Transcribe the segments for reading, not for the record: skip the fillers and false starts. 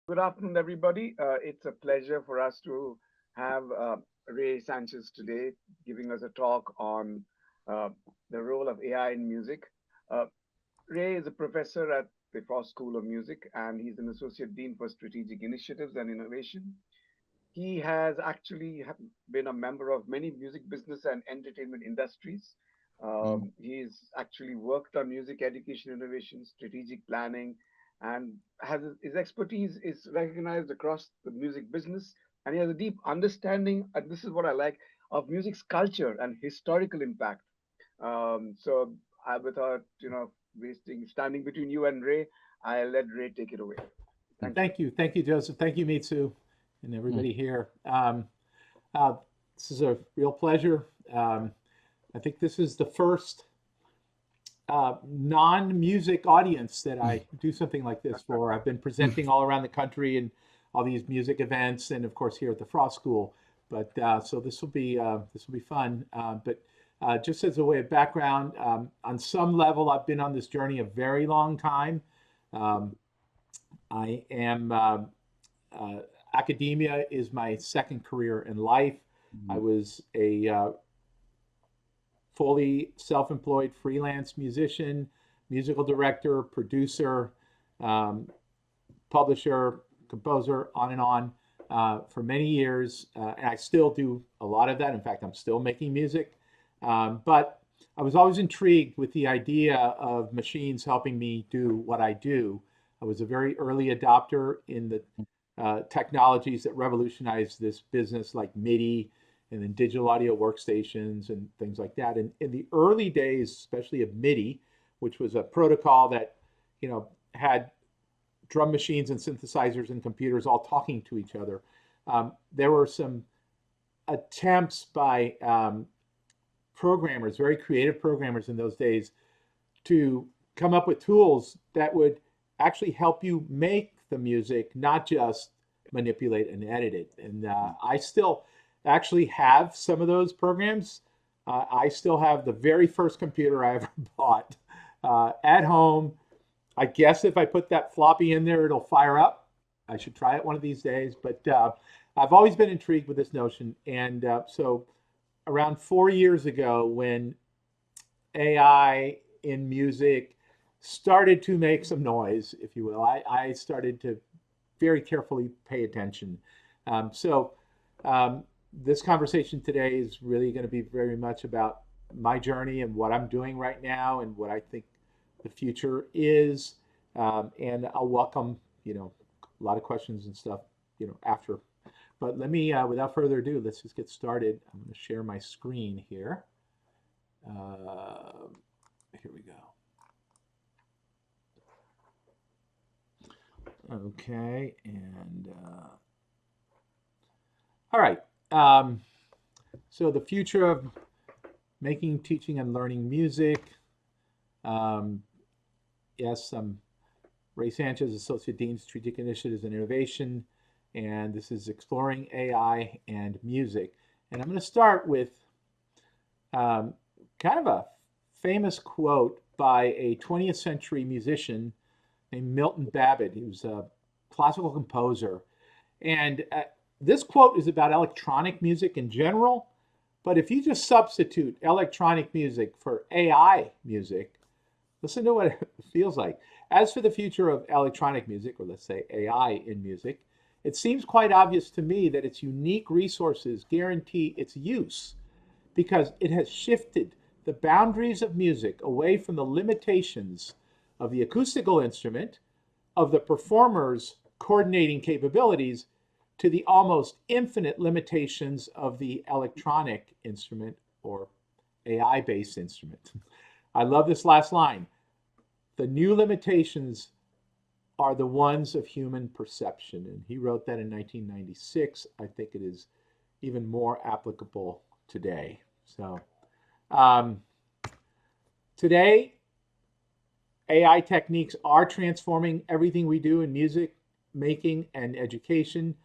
Good afternoon, everybody. It's a pleasure for us to have Ray Sanchez today giving us a talk on uh, the role of AI in music. Uh, Ray is a professor at the Frost School of Music, and he's an associate dean for strategic initiatives and innovation. He has actually been a member of many music business and entertainment industries. He's actually worked on music education innovation, strategic planning, and has his expertise is recognized across the music business. And he has a deep understanding, and this is what I like, of music's culture and historical impact. Without wasting standing between you and Ray, I'll let Ray take it away. Thank you. Thank you, Joseph. Thank you, Mitsu, and everybody here. Uh, this is a real pleasure. I think this is the first non-music audience that I do something like this for. I've been presenting all around the country and all these music events, and of course here at the Frost School. But so this will be fun. But just as a way of background, on some level, I've been on this journey a very long time. Um, I am academia is my second career in life. I was a fully self-employed freelance musician, musical director, producer, um, publisher, composer, on and on for many years. And I still do a lot of that. In fact, I'm still making music. But I was always intrigued with the idea of machines helping me do what I do. I was a very early adopter in the technologies that revolutionized this business, like MIDI and then digital audio workstations and things like that. And in the early days, especially of MIDI, which was a protocol that, had drum machines and synthesizers and computers all talking to each other, there were some attempts by programmers, very creative programmers in those days, to come up with tools that would actually help you make the music, not just manipulate and edit it. And I still actually have some of those programs. I still have the very first computer I ever bought at home. I guess if I put that floppy in there, it'll fire up. I should try it one of these days. But I've always been intrigued with this notion. And so around 4 years ago, when AI in music started to make some noise, if you will, I started to very carefully pay attention. So this conversation today is really going to be very much about my journey and what I'm doing right now and what I think the future is. And I'll welcome, a lot of questions and stuff, after. But let me, without further ado, let's just get started. I'm going to share my screen here. Here we go. Okay, and all right. So the future of making, teaching, and learning music. Um, yes, I'm Ray Sanchez, Associate Dean, Strategic Initiatives and Innovation, and this is Exploring AI and Music. And I'm going to start with kind of a famous quote by a 20th century musician named Milton Babbitt. He was a classical composer. And this quote is about electronic music in general, but if you just substitute electronic music for AI music, listen to what it feels like. As for the future of electronic music, or let's say AI in music, it seems quite obvious to me that its unique resources guarantee its use because it has shifted the boundaries of music away from the limitations of the acoustical instrument, of the performer's coordinating capabilities, to the almost infinite limitations of the electronic instrument or AI based instrument. I love this last line. The new limitations are the ones of human perception. And he wrote that in 1996. I think it is even more applicable today. So um, today, AI techniques are transforming everything we do in music making and education,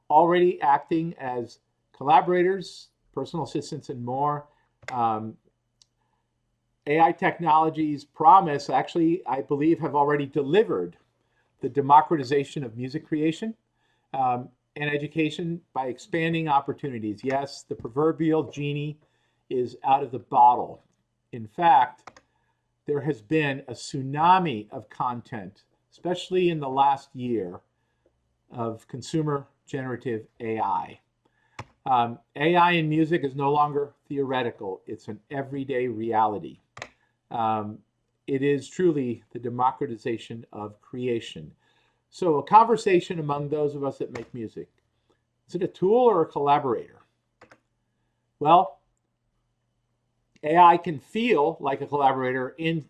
already acting as collaborators, personal assistants, and more. Um, AI technologies promise, actually, I believe, have already delivered the democratization of music creation, and education by expanding opportunities. Yes, the proverbial genie is out of the bottle. In fact, there has been a tsunami of content, especially in the last year, of consumer generative AI. AI in music is no longer theoretical, it's an everyday reality. Um, it is truly the democratization of creation. So, a conversation among those of us that make music, is it a tool or a collaborator? Well, AI can feel like a collaborator in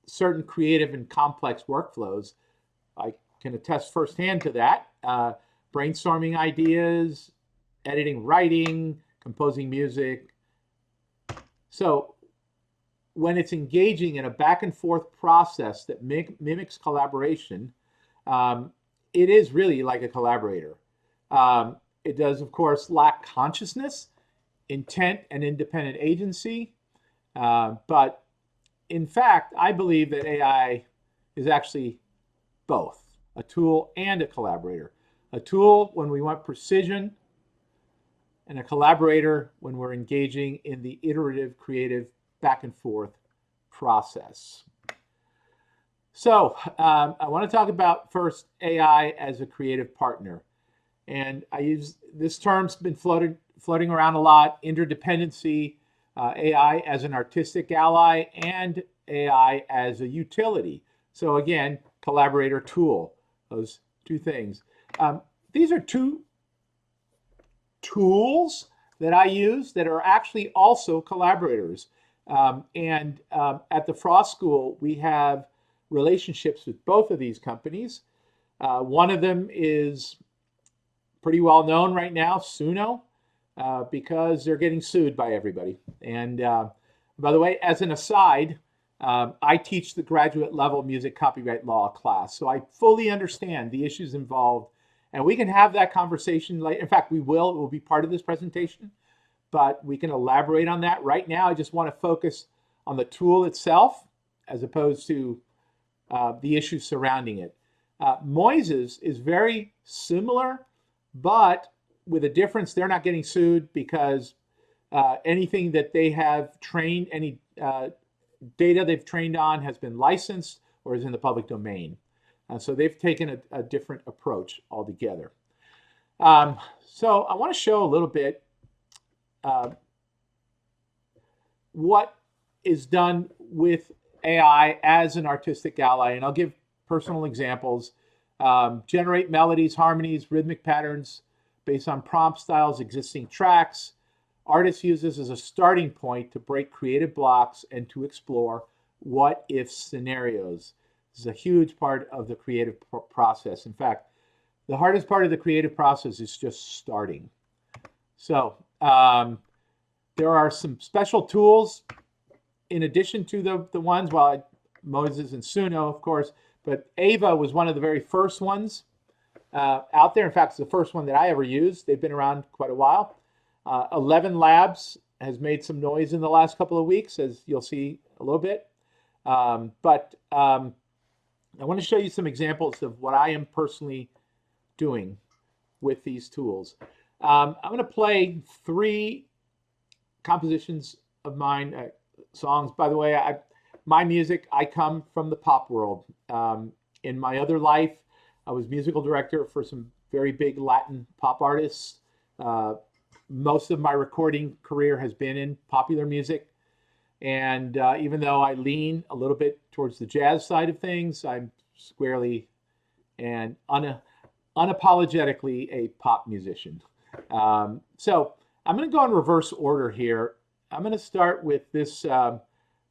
certain creative and complex workflows. I can attest firsthand to that. Brainstorming ideas, editing, writing, composing music. So when it's engaging in a back and forth process that mimics collaboration, um, it is really like a collaborator. It does, of course, lack consciousness, intent, and independent agency. But in fact, I believe that AI is actually both a tool and a collaborator. A tool when we want precision, and a collaborator when we're engaging in the iterative, creative, back and forth process. So, I want to talk about first AI as a creative partner. And I use this term's been floating around a lot, interdependency, AI as an artistic ally, and AI as a utility. So again, collaborator tool, those two things. These are two tools that I use that are actually also collaborators. At the Frost School, we have relationships with both of these companies. One of them is pretty well known right now, Suno, because they're getting sued by everybody. And by the way, as an aside, I teach the graduate level music copyright law class, so I fully understand the issues involved. And we can have that conversation later. In fact, we will. It will be part of this presentation, but we can elaborate on that. Right now, I just want to focus on the tool itself as opposed to the issues surrounding it. Moises is very similar, but with a difference. They're not getting sued because anything that they have trained, any data they've trained on has been licensed or is in the public domain. So they've taken a different approach altogether. So I want to show a little bit what is done with AI as an artistic ally, and I'll give personal examples. Generate melodies, harmonies, rhythmic patterns based on prompt styles, existing tracks. Artists use this as a starting point to break creative blocks and to explore what if scenarios. This is a huge part of the creative process. In fact, the hardest part of the creative process is just starting. So there are some special tools in addition to the ones, Moses and Suno, of course, but Ava was one of the very first ones out there. In fact, it's the first one that I ever used. They've been around quite a while. 11 Labs has made some noise in the last couple of weeks, as you'll see a little bit. But I want to show you some examples of what I am personally doing with these tools. I'm going to play 3 compositions of mine, songs. By the way, my music, I come from the pop world. In my other life, I was musical director for some very big Latin pop artists. Most of my recording career has been in popular music. And even though I lean a little bit towards the jazz side of things, I'm squarely and unapologetically a pop musician. So I'm going to go in reverse order here. I'm going to start with this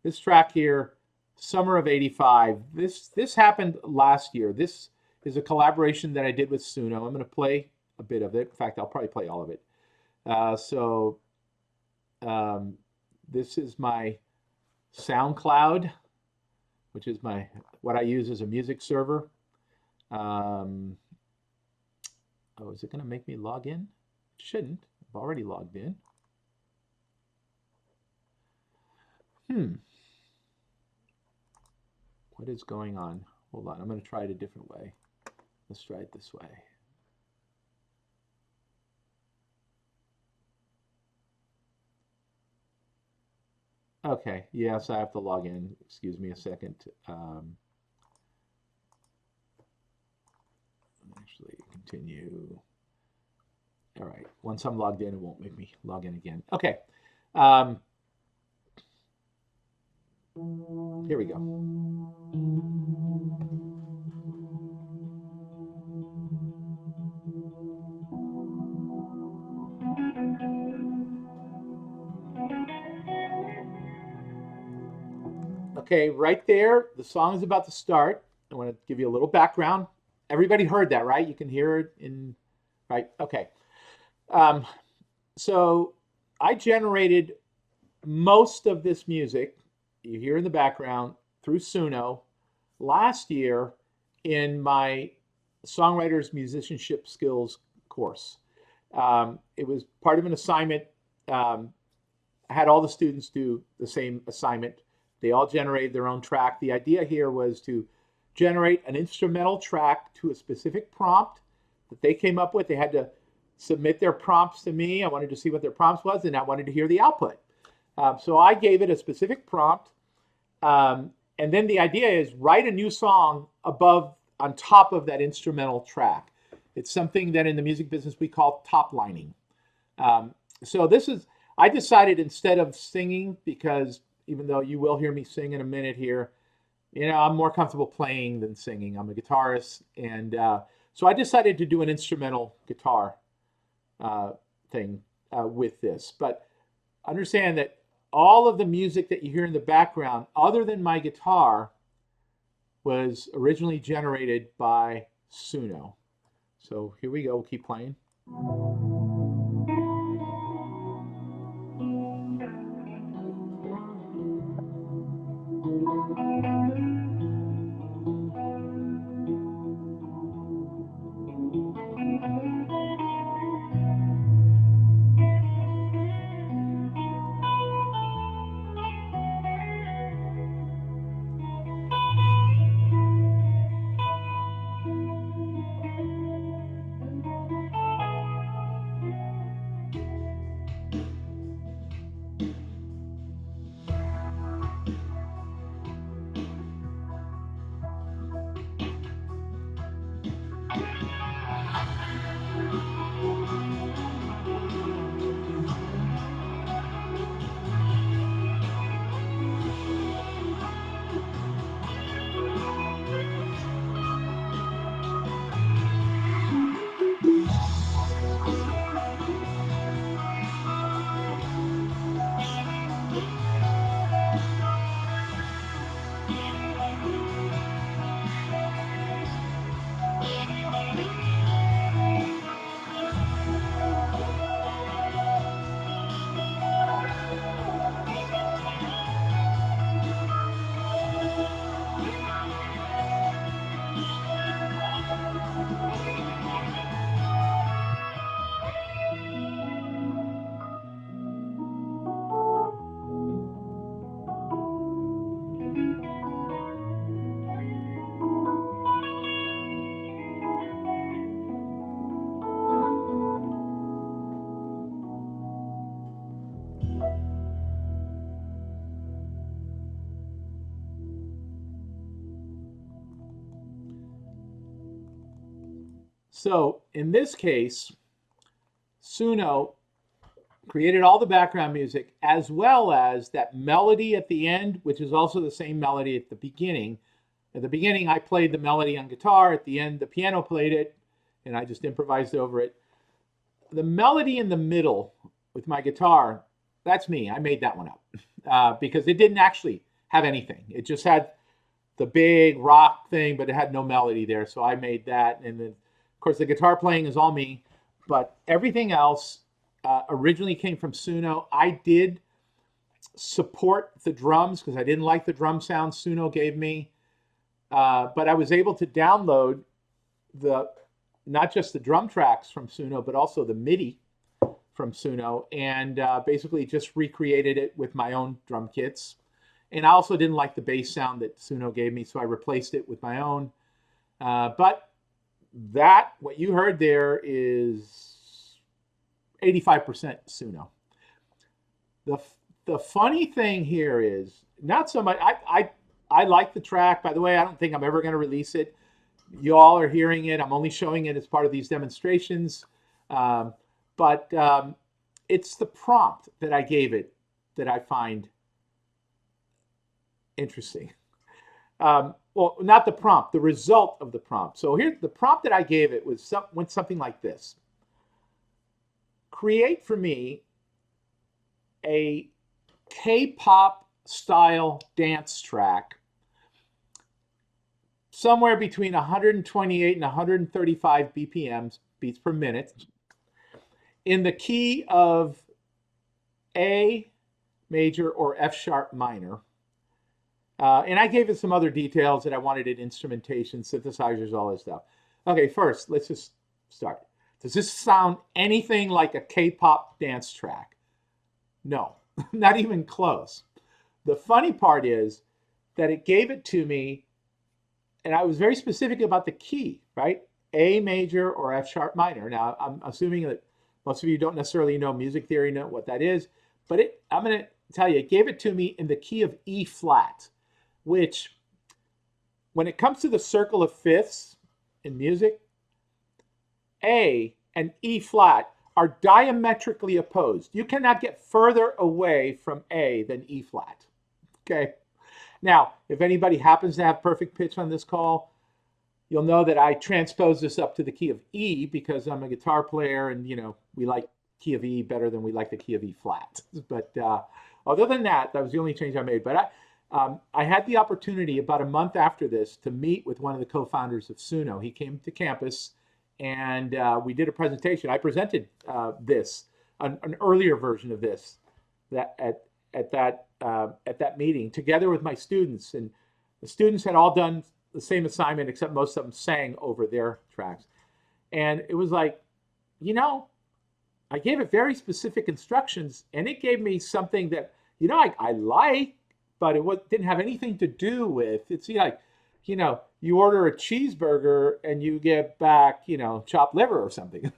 this track here, Summer of '85. This happened last year. This is a collaboration that I did with Suno. I'm going to play a bit of it. In fact, I'll probably play all of it. This is my SoundCloud, which is what I use as a music server. Oh, is it going to make me log in? It shouldn't. I've already logged in. What is going on? Hold on. I'm going to try it a different way. Let's try it this way. Okay, yes, I have to log in. Excuse me a second. Actually, continue. All right, once I'm logged in, it won't make me log in again. Okay, um, here we go. Okay, right there, the song is about to start. I want to give you a little background. Everybody heard that, right? You can hear it in, right? Okay. Um, so I generated most of this music you hear in the background through Suno last year in my songwriters musicianship skills course. It was part of an assignment. I had all the students do the same assignment. They all generated their own track. The idea here was to generate an instrumental track to a specific prompt that they came up with. They had to submit their prompts to me. I wanted to see what their prompts was, and I wanted to hear the output. So I gave it a specific prompt, and then the idea is write a new song above, on top of that instrumental track. It's something that in the music business we call top lining. So this is, I decided instead of singing, because even though you will hear me sing in a minute here, I'm more comfortable playing than singing. I'm a guitarist, and so I decided to do an instrumental guitar thing with this. But understand that all of the music that you hear in the background, other than my guitar, was originally generated by Suno. So here we go. We'll keep playing. So in this case, Suno created all the background music as well as that melody at the end, which is also the same melody at the beginning. At the beginning, I played the melody on guitar. At the end, the piano played it, and I just improvised over it. The melody in the middle with my guitar, that's me. I made that one up because it didn't actually have anything. It just had the big rock thing, but it had no melody there. So I made that. And then, of course, the guitar playing is all me, but everything else originally came from Suno. I did support the drums because I didn't like the drum sound Suno gave me, but I was able to download the not just the drum tracks from Suno, but also the MIDI from Suno, and basically just recreated it with my own drum kits. And I also didn't like the bass sound that Suno gave me, so I replaced it with my own. But that, what you heard there, is 85% Suno. The the funny thing here is not so much. I like the track. By the way, I don't think I'm ever going to release it. You all are hearing it. I'm only showing it as part of these demonstrations. Um, but it's the prompt that I gave it that I find interesting. Well, not the prompt, the result of the prompt. So here, the prompt that I gave it went something like this: create for me a K-pop style dance track somewhere between 128 and 135 BPMs, beats per minute, in the key of A major or F sharp minor. And I gave it some other details that I wanted in instrumentation, synthesizers, all this stuff. Okay, first, let's just start. Does this sound anything like a K-pop dance track? No, not even close. The funny part is that it gave it to me, and I was very specific about the key, right? A major or F sharp minor. Now, I'm assuming that most of you don't necessarily know music theory, know what that is, but I'm going to tell you, it gave it to me in the key of E flat, which, when it comes to the circle of fifths in music, A and E flat are diametrically opposed. You cannot get further away from A than E flat. Okay. Now, if anybody happens to have perfect pitch on this call, you'll know that I transpose this up to the key of E because I'm a guitar player, and we like key of E better than we like the key of E flat. But other than that, that was the only change I made. But I had the opportunity about a month after this to meet with one of the co-founders of Suno. He came to campus, and we did a presentation. I presented an earlier version of this at that meeting together with my students, and the students had all done the same assignment, except most of them sang over their tracks. And it was like, I gave it very specific instructions, and it gave me something that I like, but it didn't have anything to do with. It's like, you order a cheeseburger and you get back, chopped liver or something.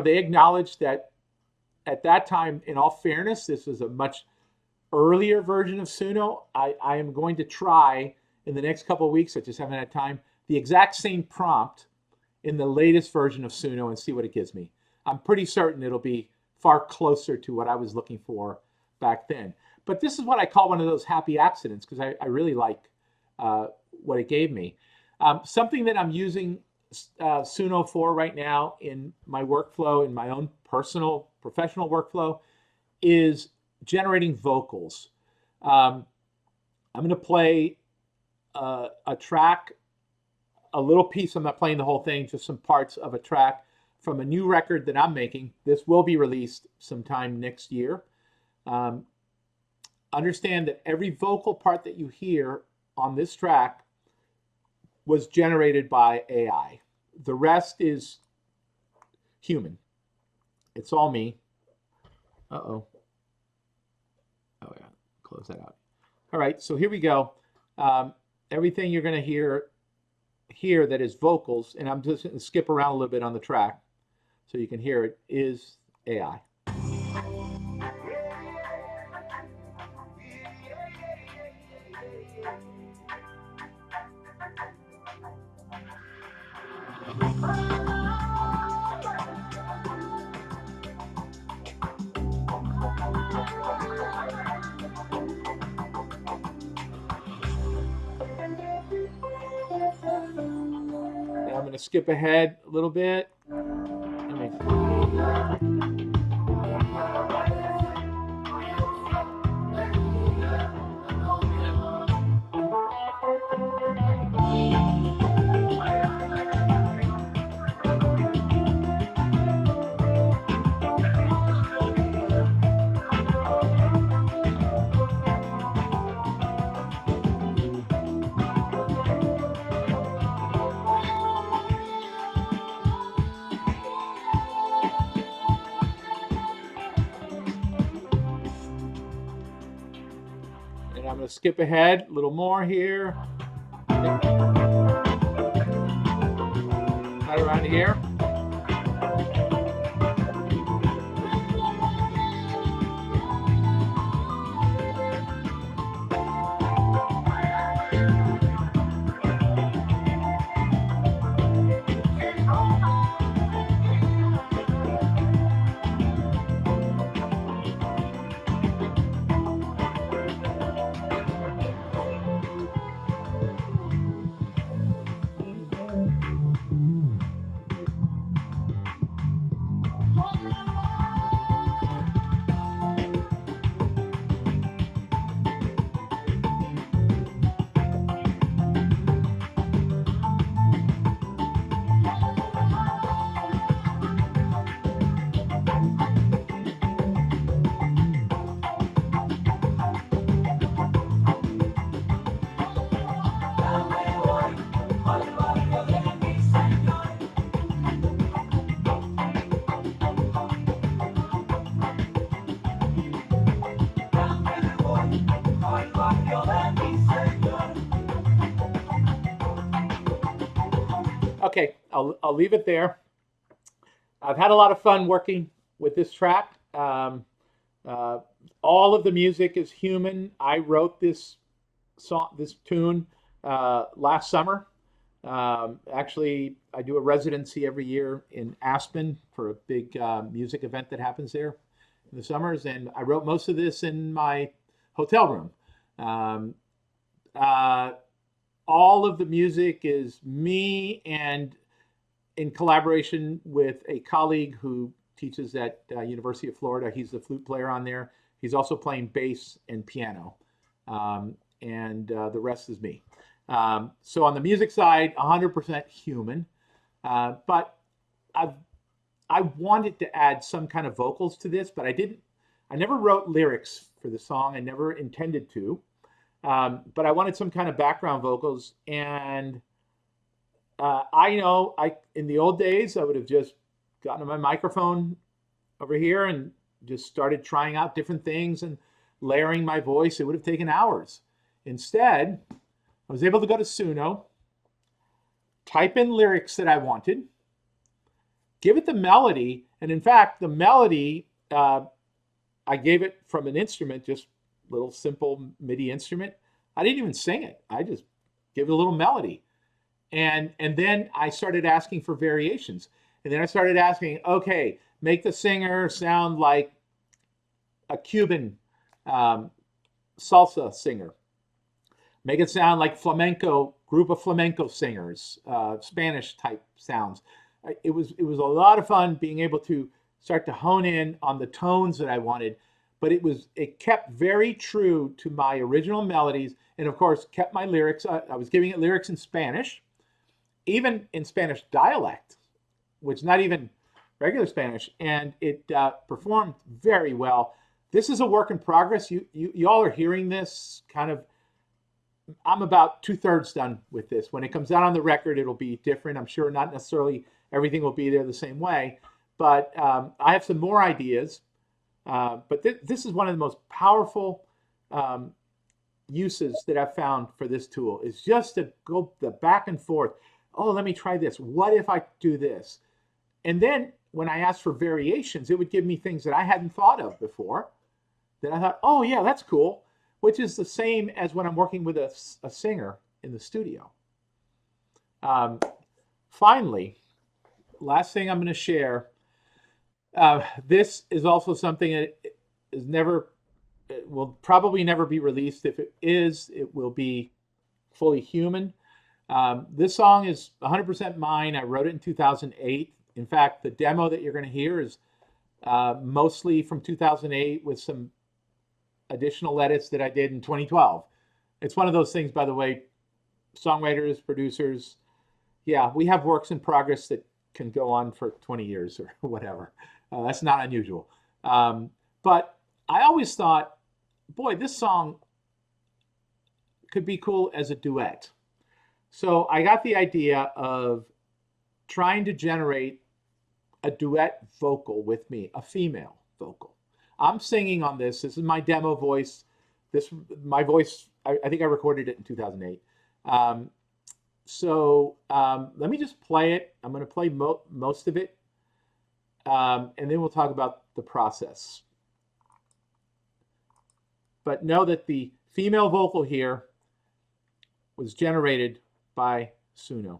They acknowledged that at that time, in all fairness, this was a much earlier version of Suno. I am going to try in the next couple of weeks, I just haven't had time, the exact same prompt in the latest version of Suno and see what it gives me. I'm pretty certain it'll be far closer to what I was looking for back then. But this is what I call one of those happy accidents, because I really like what it gave me. Something that I'm using Suno for right now in my workflow, in my own personal, professional workflow, is generating vocals. I'm going to play a track, a little piece. I'm not playing the whole thing, just some parts of a track from a new record that I'm making. This will be released sometime next year. Understand that every vocal part that you hear on this track was generated by AI. The rest is human. It's all me. Oh yeah, close that out. All right, so here we go. Everything you're going to hear here that is vocals, and I'm just going to skip around a little bit on the track so you can hear it, is AI. Now I'm going to skip ahead a little bit. And I'm going to skip ahead a little more here. Right around here. Okay, I'll leave it there. I've had a lot of fun working with this track. Uh, all of the music is human. I wrote this song, this tune, last summer. Actually, I do a residency every year in Aspen for a big music event that happens there in the summers, and I wrote most of this in my hotel room. Um, uh, all of the music is me and in collaboration with a colleague who teaches at University of Florida. He's the flute player on there. He's also playing bass and piano, and the rest is me. So on the music side, 100% human, but I've I wanted to add some kind of vocals to this, but I didn't. I never wrote lyrics for the song. I never intended to, but I wanted some kind of background vocals. And I know I in the old days I would have just gotten my microphone over here and just started trying out different things and layering my voice. It would have taken hours. Instead, I was able to go to Suno, type in lyrics that I wanted, give it the melody, and in fact, the melody I gave it from an instrument, just little simple MIDI instrument. I didn't even sing it. I just gave it a little melody, and then I started asking for variations, and then I started asking, okay, make the singer sound like a Cuban salsa singer. Make it sound like flamenco, group of flamenco singers, Spanish type sounds. It was a lot of fun being able to start to hone in on the tones that I wanted, but it kept very true to my original melodies, and of course kept my lyrics. I was giving it lyrics in Spanish, even in Spanish dialect, which is not even regular Spanish, and it performed very well. This is a work in progress. You all are hearing this kind of. I'm about 2/3 done with this. When it comes out on the record, it'll be different. I'm sure not necessarily everything will be there the same way, but I have some more ideas. But this is one of the most powerful uses that I've found for this tool is just to go the back and forth. Oh, let me try this. What if I do this? And then when I asked for variations, it would give me things that I hadn't thought of before that I thought, oh yeah, that's cool. Which is the same as when I'm working with a singer in the studio. Finally, last thing I'm going to share. This is also something that is never, it will probably never be released. If it is, it will be fully human. This song is 100% mine. I wrote it in 2008. In fact, the demo that you're going to hear is mostly from 2008 with some additional edits that I did in 2012. It's one of those things, by the way, songwriters, producers, yeah, we have works in progress that can go on for 20 years or whatever. That's not unusual. But I always thought, boy, this song could be cool as a duet. So I got the idea of trying to generate a duet vocal with me, a female vocal. I'm singing on this. This is my demo voice. My voice, I think I recorded it in 2008. Let me just play it. I'm going to play most of it. And then we'll talk about the process. But know that the female vocal here was generated by Suno.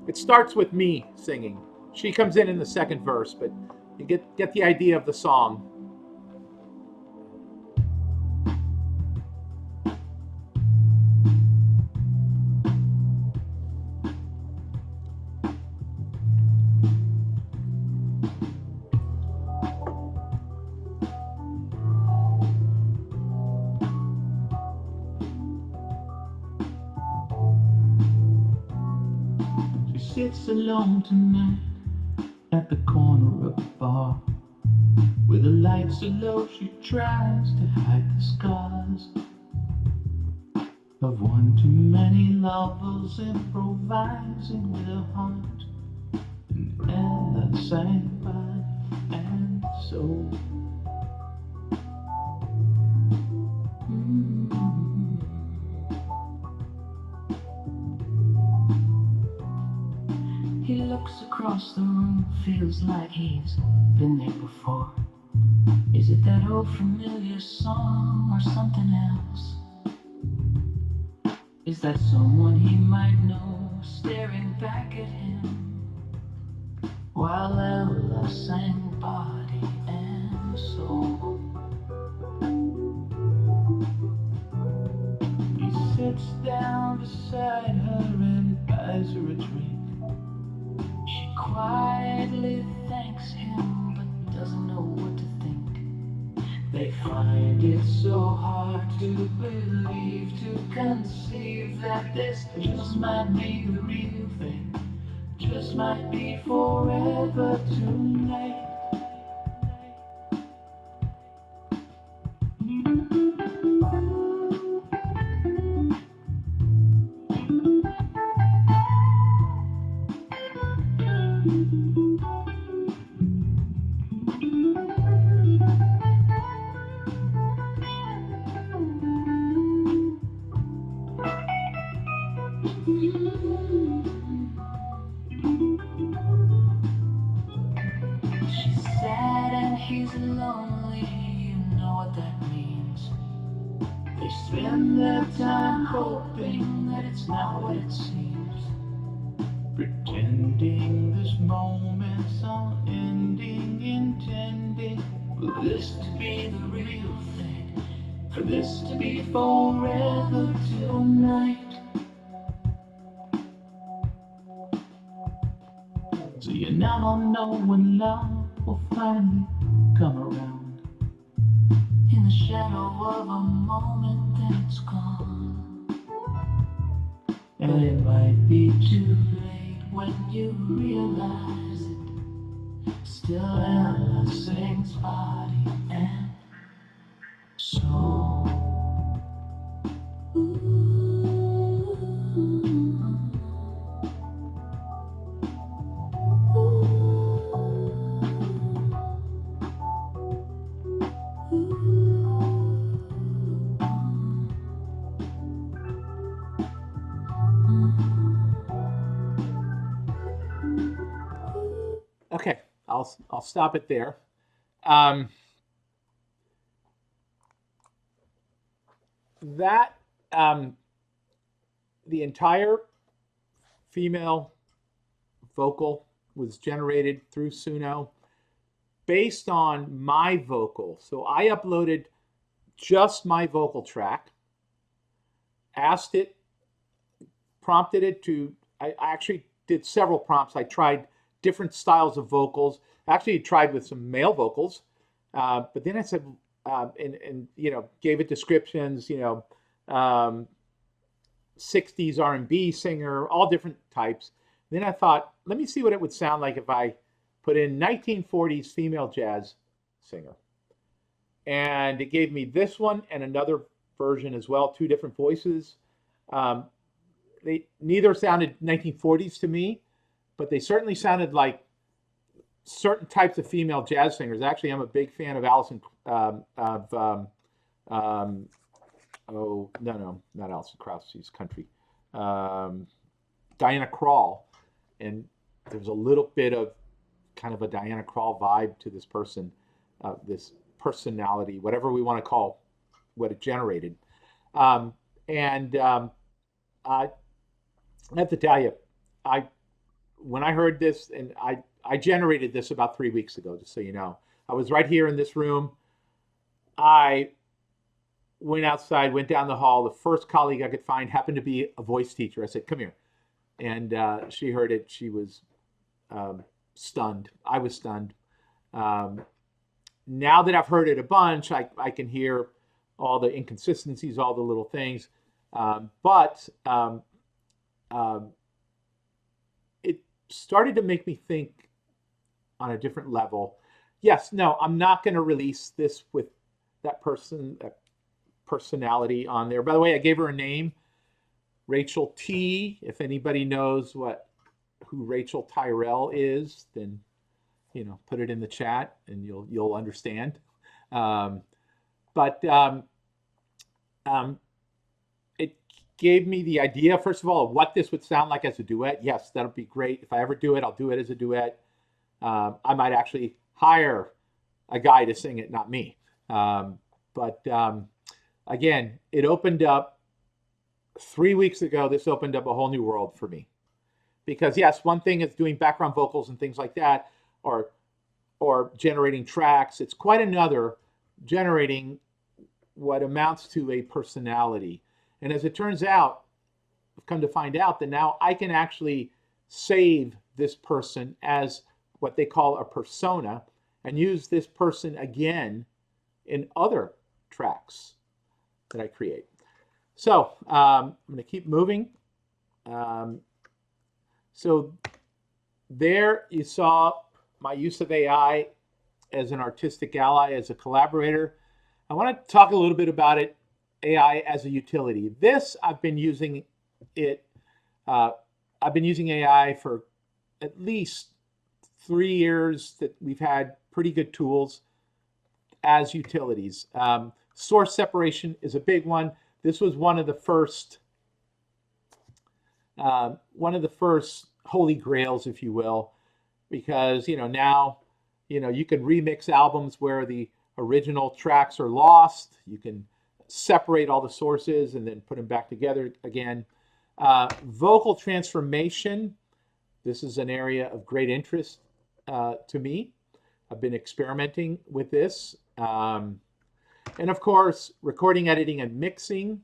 It starts with me singing. She comes in the second verse, but you get the idea of the song. Sits alone tonight at the corner of a bar. With the lights so low, she tries to hide the scars of one too many lovers improvising with a heart. And Ella sang by across the room feels like he's been there before. Is it that old familiar song or something else? Is that someone he might know staring back at him while Ella sang body and soul? He sits down beside her and buys her a drink. She quietly thanks him but doesn't know what to think. They find it so hard to believe, to conceive that this just might be the real thing, just might be forever tonight. She's sad and he's lonely, you know what that means. They spend their time hoping that it's not what it seems, pretending this moment's unending, intending for this to be the real thing, for this to be forever tonight. So you never know when love will finally come around. In the shadow of a moment, then it's gone. And it might be too late when you realize it. Still Ella sings body and soul. Okay, I'll stop it there. Um, that the entire female vocal was generated through Suno based on my vocal. So I uploaded just my vocal track, asked it, prompted it to, I actually did several prompts. I tried different styles of vocals. Actually, tried with some male vocals, but then I said, and gave it descriptions, 60s R&B singer, all different types. Then I thought, let me see what it would sound like if I put in 1940s female jazz singer. And it gave me this one and another version as well, two different voices. They neither sounded 1940s to me, but they certainly sounded like certain types of female jazz singers. Actually, I'm a big fan of not Alison Krauss, she's country. Diana Krall, and there's a little bit of kind of a Diana Krall vibe to this person, this personality, whatever we want to call what it generated. I have to tell you, when I heard this, and I generated this about 3 weeks ago, just so you know. I was right here in this room. I went outside, went down the hall. The first colleague I could find happened to be a voice teacher. I said, come here. And she heard it. She was stunned. I was stunned. Now that I've heard it a bunch, I can hear all the inconsistencies, all the little things. But it started to make me think on a different level. Yes, no, I'm not going to release this with that personality on there. By the way, I gave her a name, Rachel T. If anybody knows who Rachel Tyrell is, then put it in the chat and you'll understand. It gave me the idea, first of all, of what this would sound like as a duet. Yes, that'll be great. If I ever do it, I'll do it as a duet. I might actually hire a guy to sing it, not me. But again, it opened up 3 weeks ago. This opened up a whole new world for me. Because yes, one thing is doing background vocals and things like that, or generating tracks. It's quite another generating what amounts to a personality. And as it turns out, I've come to find out that now I can actually save this person as what they call a persona and use this person again in other tracks that I create. So I'm going to keep moving. So there you saw my use of AI as an artistic ally, as a collaborator. I want to talk a little bit about it, AI as a utility. This, I've been using it, I've been using AI for at least 3 years that we've had pretty good tools as utilities. Source separation is a big one. This was one of the first holy grails, if you will, because now you can remix albums where the original tracks are lost. You can separate all the sources and then put them back together again. Vocal transformation. This is an area of great interest to me. I've been experimenting with this. And of course, recording, editing, and mixing.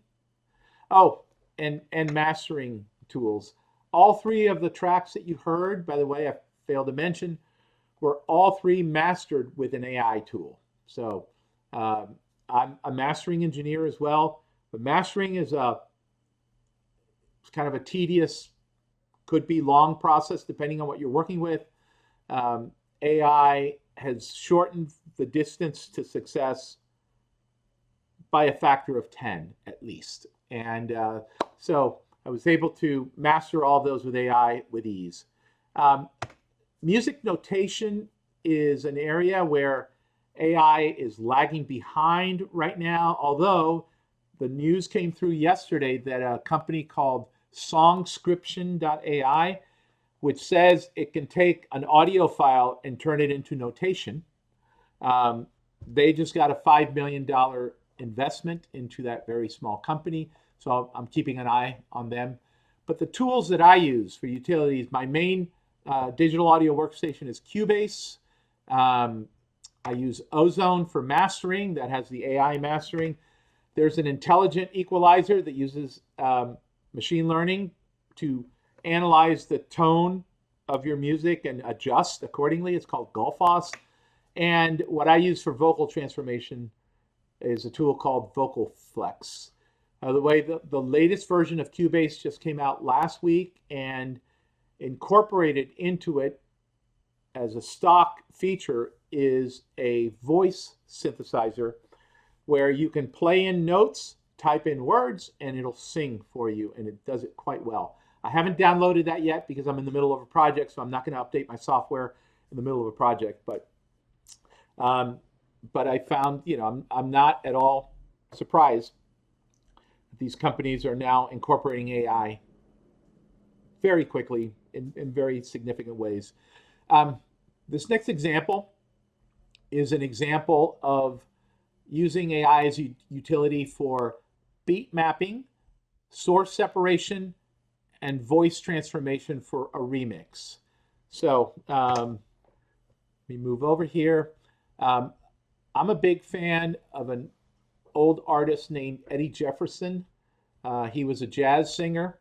Oh, and mastering tools. All 3 of the tracks that you heard, by the way, I failed to mention, were all 3 mastered with an AI tool. So I'm a mastering engineer as well, but mastering is it's kind of a tedious, could be long process depending on what you're working with. AI has shortened the distance to success by a factor of 10 at least. And so I was able to master all those with AI with ease. Music notation is an area where AI is lagging behind right now, although the news came through yesterday that a company called Songscription.ai, which says it can take an audio file and turn it into notation. They just got a $5 million investment into that very small company. So I'm keeping an eye on them. But the tools that I use for utilities, my main digital audio workstation is Cubase. I use Ozone for mastering. That has the AI mastering. There's an intelligent equalizer that uses machine learning to analyze the tone of your music and adjust accordingly. It's called Gullfoss. And what I use for vocal transformation is a tool called Vocal Flex. The way the latest version of Cubase just came out last week, and incorporated into it as a stock feature is a voice synthesizer where you can play in notes, type in words, and it'll sing for you, and it does it quite well. I haven't downloaded that yet because I'm in the middle of a project, so I'm not going to update my software in the middle of a project. But I found, I'm not at all surprised that these companies are now incorporating AI very quickly in very significant ways. This next example is an example of using AI as a utility for beat mapping, source separation, and voice transformation for a remix. So let me move over here. I'm a big fan of an old artist named Eddie Jefferson. He was a jazz singer,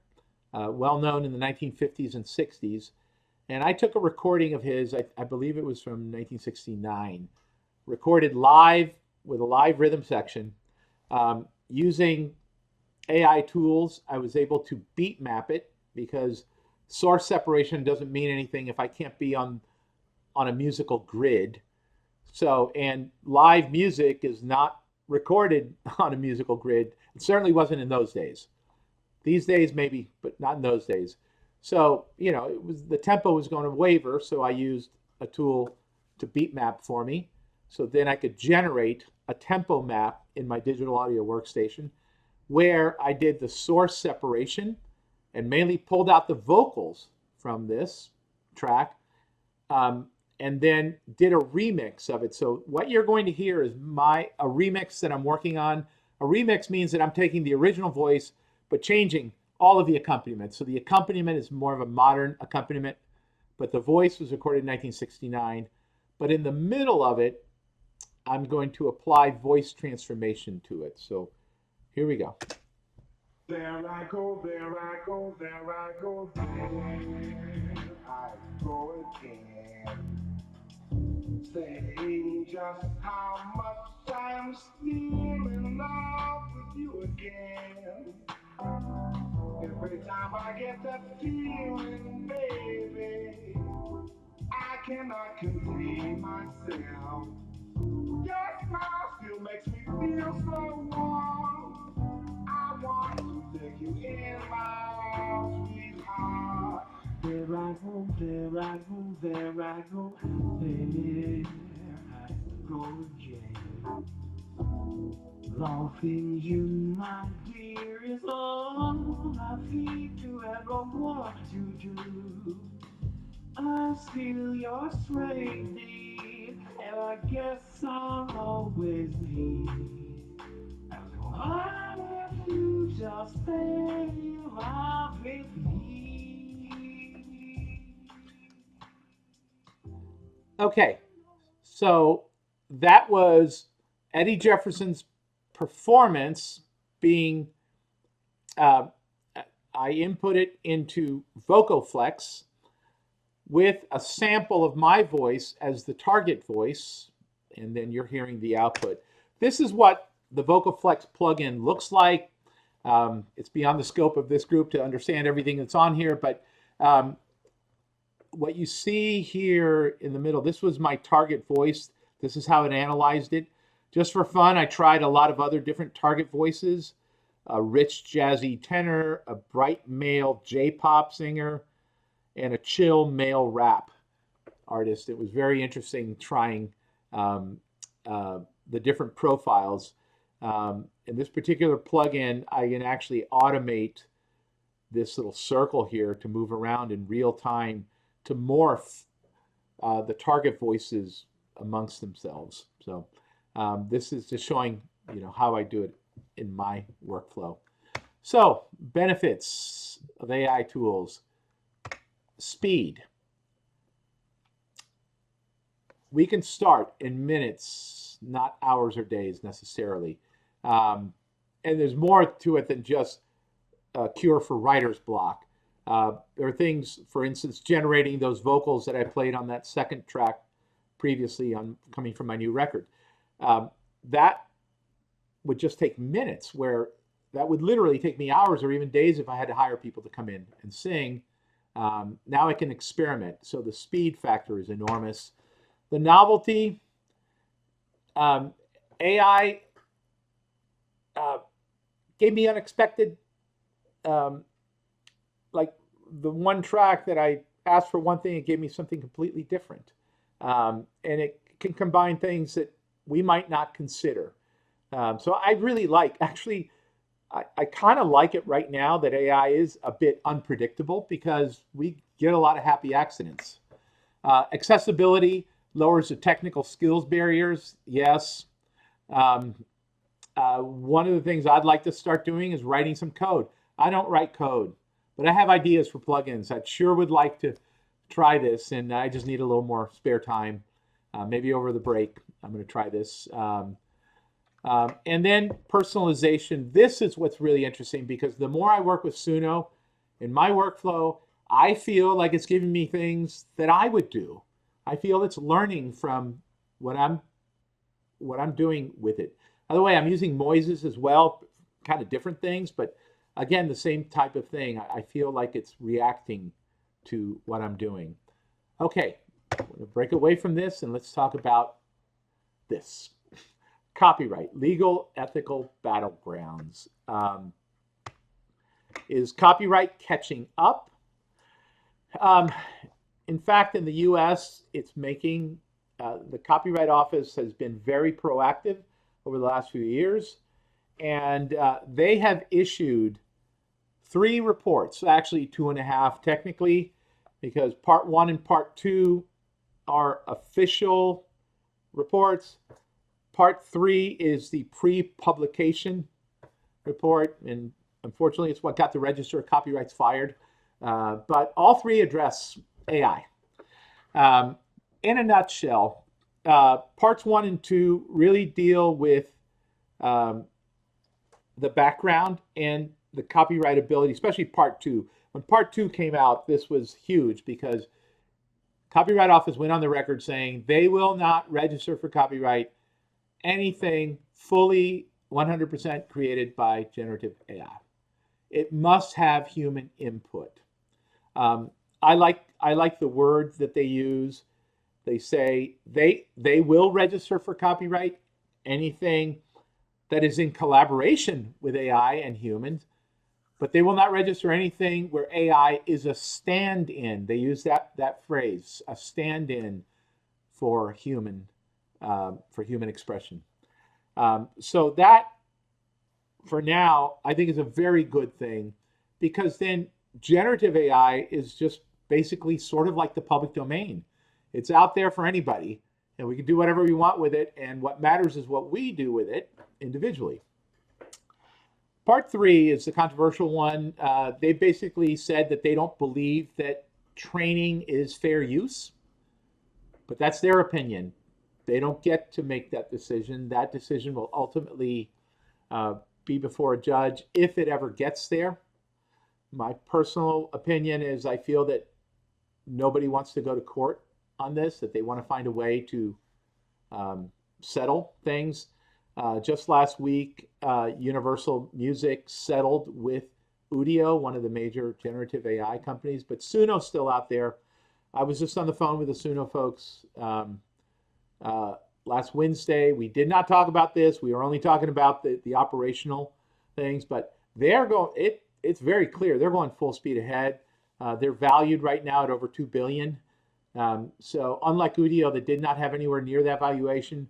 well known in the 1950s and 60s. And I took a recording of his, I believe it was from 1969, recorded live with a live rhythm section. Using AI tools, I was able to beat map it because source separation doesn't mean anything if I can't be on a musical grid. So, and live music is not recorded on a musical grid. It certainly wasn't in those days. These days, maybe, but not in those days. So, it was the tempo was going to waver, so I used a tool to beat map for me. So then I could generate a tempo map in my digital audio workstation, where I did the source separation and mainly pulled out the vocals from this track, and then did a remix of it. So what you're going to hear is a remix that I'm working on. A remix means that I'm taking the original voice but changing all of the accompaniment. So the accompaniment is more of a modern accompaniment, but the voice was recorded in 1969. But in the middle of it, I'm going to apply voice transformation to it. So here we go. There I go, there I go, there I go, there I go again. Saying just how much I'm still in love with you again. Every time I get that feeling, baby, I cannot contain myself. Your smile still makes me feel so warm. I want to take you in my arms, sweetheart. There I go, there I go, there I go, there I go again. Loving you, my dear, is all I feel to ever want to do. I'm still your slave, dear, and I guess I'll always be. As long as you just stay in love with me. Okay, so that was Eddie Jefferson's performance being, I input it into VocalFlex with a sample of my voice as the target voice, and then you're hearing the output. This is what the VocalFlex plugin looks like. It's beyond the scope of this group to understand everything that's on here, but what you see here in the middle, this was my target voice. This is how it analyzed it. Just for fun, I tried a lot of other different target voices, a rich jazzy tenor, a bright male J-pop singer, and a chill male rap artist. It was very interesting trying the different profiles. In this particular plugin, I can actually automate this little circle here to move around in real time to morph the target voices amongst themselves. So this is just showing, how I do it in my workflow. So benefits of AI tools. Speed. We can start in minutes, not hours or days necessarily. And there's more to it than just a cure for writer's block. There are things, for instance, generating those vocals that I played on that second track previously coming from my new record. That would just take minutes, where that would literally take me hours or even days if I had to hire people to come in and sing. Now I can experiment. So the speed factor is enormous. The novelty, AI gave me unexpected, like the one track that I asked for one thing, it gave me something completely different. And it can combine things that we might not consider. So I really actually, I kind of like it right now that AI is a bit unpredictable because we get a lot of happy accidents. Accessibility lowers the technical skills barriers. Yes. One of the things I'd like to start doing is writing some code. I don't write code, but I have ideas for plugins. I sure would like to try this, and I just need a little more spare time. Maybe over the break, I'm going to try this. And then personalization. This is what's really interesting, because the more I work with Suno in my workflow, I feel like it's giving me things that I would do. I feel it's learning from what I'm doing with it. By the way, I'm using noises as well, kind of different things, but again, the same type of thing. I feel like it's reacting to what I'm doing. Okay, I'm going to break away from this and let's talk about this. Copyright, legal, ethical battlegrounds. Is copyright catching up? In fact, in the US, it's making, the Copyright Office has been very proactive over the last few years. and they have issued 3 reports, actually 2.5 technically, because part 1 and part 2 are official reports. Part 3 is the pre-publication report, and unfortunately it's what got the Register of Copyrights fired. But all 3 address AI. In a nutshell, parts 1 and 2 really deal with the background and the copyright ability, especially part 2. When part 2 came out, this was huge because Copyright Office went on the record saying they will not register for copyright anything fully 100% created by generative AI. It must have human input. I like the word that they use. They say they will register for copyright anything that is in collaboration with AI and humans, but they will not register anything where AI is a stand-in. They use that phrase, a stand-in for human expression. So that, for now, I think is a very good thing, because then generative AI is just basically sort of like the public domain. It's out there for anybody, and we can do whatever we want with it, and what matters is what we do with it individually. Part 3 is the controversial one. They basically said that they don't believe that training is fair use, but that's their opinion. They don't get to make that decision. That decision will ultimately be before a judge if it ever gets there. My personal opinion is I feel that nobody wants to go to court on this, that they want to find a way to settle things. Just last week, Universal Music settled with Udio, one of the major generative AI companies, but Suno's still out there. I was just on the phone with the Suno folks last Wednesday. We did not talk about this. We were only talking about the operational things, but it's very clear. They're going full speed ahead. They're valued right now at over $2 billion. So unlike Udio, that did not have anywhere near that valuation,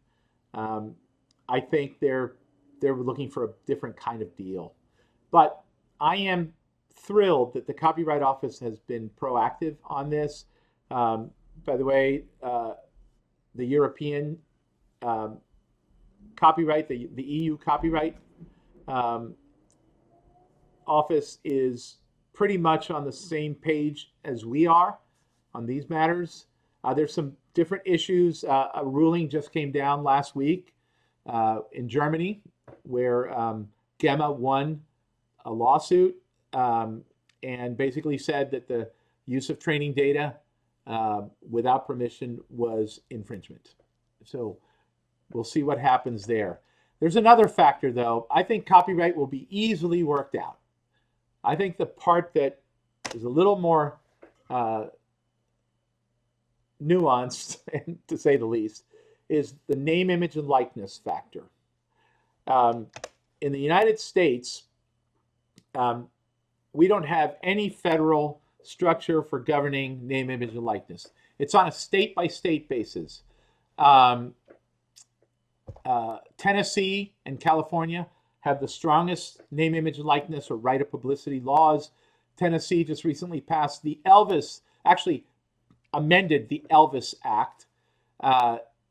I think they're looking for a different kind of deal. But I am thrilled that the Copyright Office has been proactive on this. By the way, the European copyright, the EU copyright office is pretty much on the same page as we are on these matters. There's some different issues. A ruling just came down last week in Germany, where Gemma won a lawsuit and basically said that the use of training data without permission was infringement. So we'll see what happens there. There's another factor, though. I think copyright will be easily worked out. I think the part that is a little more nuanced, to say the least, is the name, image, and likeness factor. In the United States, we don't have any federal structure for governing name, image, and likeness. It's on a state-by-state basis. Tennessee and California have the strongest name, image, and likeness or right of publicity laws. Tennessee just recently passed actually amended the Elvis Act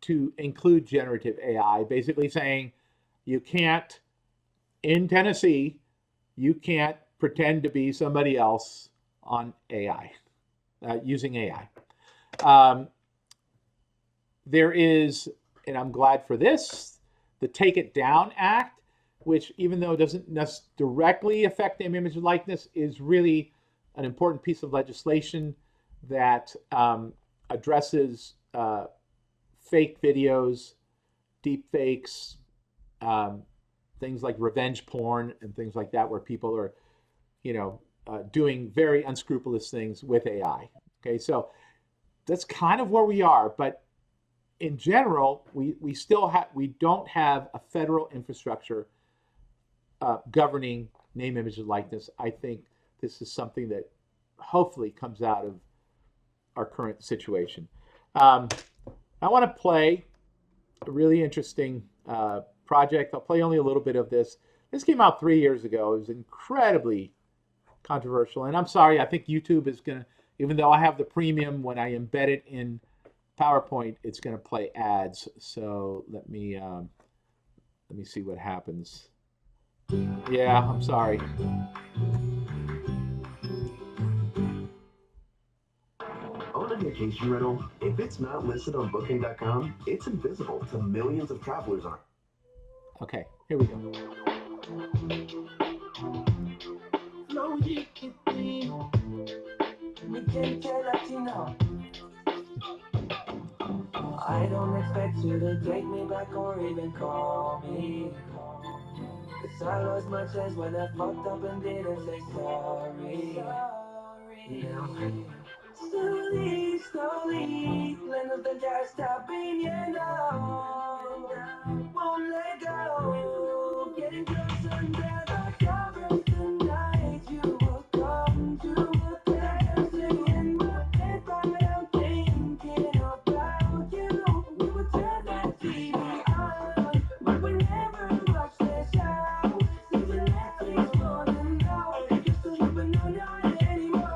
to include generative AI, basically saying in Tennessee, you can't pretend to be somebody else on AI, using AI. There is, and I'm glad for this, the Take It Down Act, which, even though it doesn't directly affect name, image, and likeness, is really an important piece of legislation that addresses fake videos, deep fakes, things like revenge porn and things like that, where people are, doing very unscrupulous things with AI. Okay, so that's kind of where we are, but in general, we don't have a federal infrastructure governing name, image, and likeness. I think this is something that hopefully comes out of our current situation. I want to play a really interesting project. I'll play only a little bit of this. This came out 3 years ago. It was incredibly controversial. And I'm sorry, I think YouTube is going to, even though I have the premium, when I embed it in PowerPoint, it's going to play ads. So let me see what happens. Yeah, I'm sorry. On a vacation rental, if it's not listed on Booking.com, it's invisible to millions of travelers on. Okay, here we go. I don't expect you to take me back or even call me. Cause I lost my chance when I fucked up and didn't say sorry. Slowly, slowly, let the gas stop being enough. Won't let go. Getting closer under the covers tonight. You will come to the dancing in my bed, but I'm thinking about you. We would turn that TV on, but we never watch the show. Season Netflix for the night. Used to live, but no, not anymore.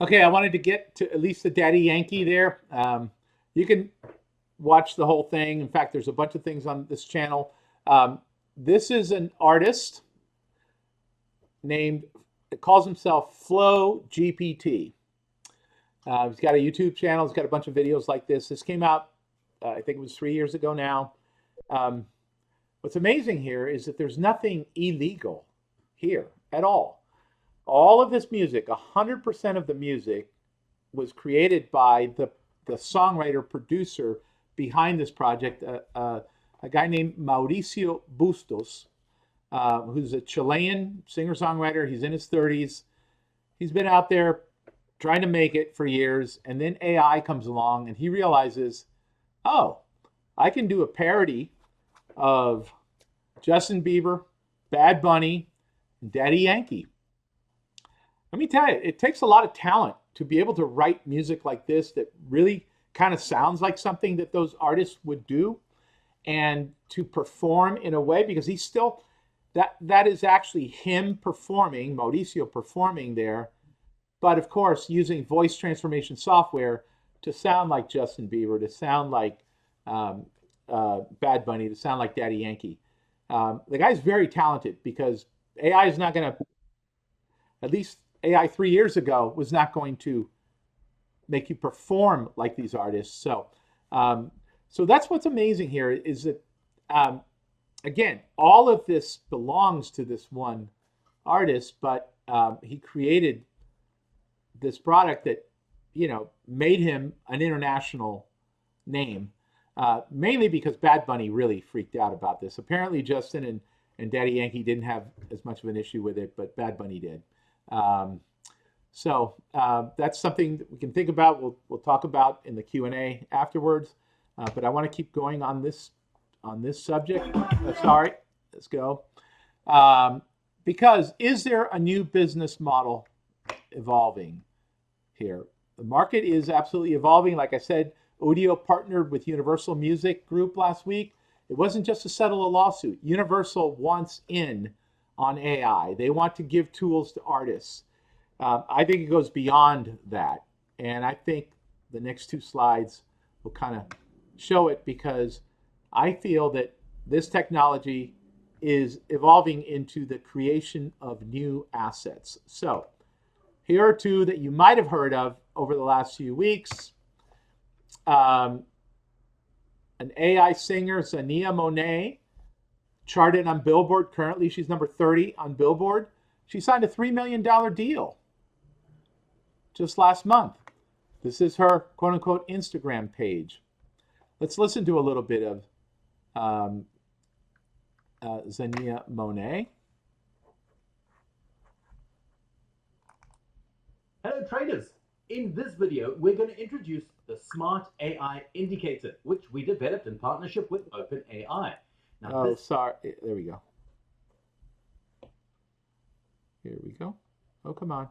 Okay, I wanted to get to at least the Daddy Yankee there. You can watch the whole thing. In fact, there's a bunch of things on this channel. This is an artist named, it calls himself Flow GPT. He's got a YouTube channel. He's got a bunch of videos like this. This came out, I think it was 3 years ago now. What's amazing here is that there's nothing illegal here at all. All of this music, 100% of the music, was created by the songwriter producer behind this project, a guy named Mauricio Bustos, who's a Chilean singer-songwriter. He's in his 30s. He's been out there trying to make it for years, and then AI comes along, and he realizes, oh, I can do a parody of Justin Bieber, Bad Bunny, and Daddy Yankee. Let me tell you, it takes a lot of talent to be able to write music like this that really kind of sounds like something that those artists would do, and to perform in a way, because he's still, that is actually him performing, Mauricio performing there, but of course using voice transformation software to sound like Justin Bieber, to sound like Bad Bunny, to sound like Daddy Yankee. The guy's very talented, because AI is not going to, at least AI 3 years ago, was not going to make you perform like these artists. So, so that's what's amazing here, is that, again, all of this belongs to this one artist, but he created this product that, you know, made him an international name, mainly because Bad Bunny really freaked out about this. Apparently Justin and Daddy Yankee didn't have as much of an issue with it, but Bad Bunny did. So that's something that we can think about. We'll talk about in the Q&A afterwards. But I want to keep going on this subject. Sorry, let's go. Because is there a new business model evolving here? The market is absolutely evolving. Like I said, Audio partnered with Universal Music Group last week. It wasn't just to settle a lawsuit. Universal wants in on AI. They want to give tools to artists. I think it goes beyond that. And I think the next two slides will kind of show it, because I feel that this technology is evolving into the creation of new assets. So here are two that you might have heard of over the last few weeks. An AI singer, Zania Monet, charted on Billboard. Currently, she's number 30 on Billboard. She signed a $3 million deal just last month. This is her quote-unquote Instagram page. Let's listen to a little bit of Zania Monet. Hello traders! In this video, we're going to introduce the Smart AI Indicator, which we developed in partnership with OpenAI. Now, sorry. There we go. Here we go. Oh, come on.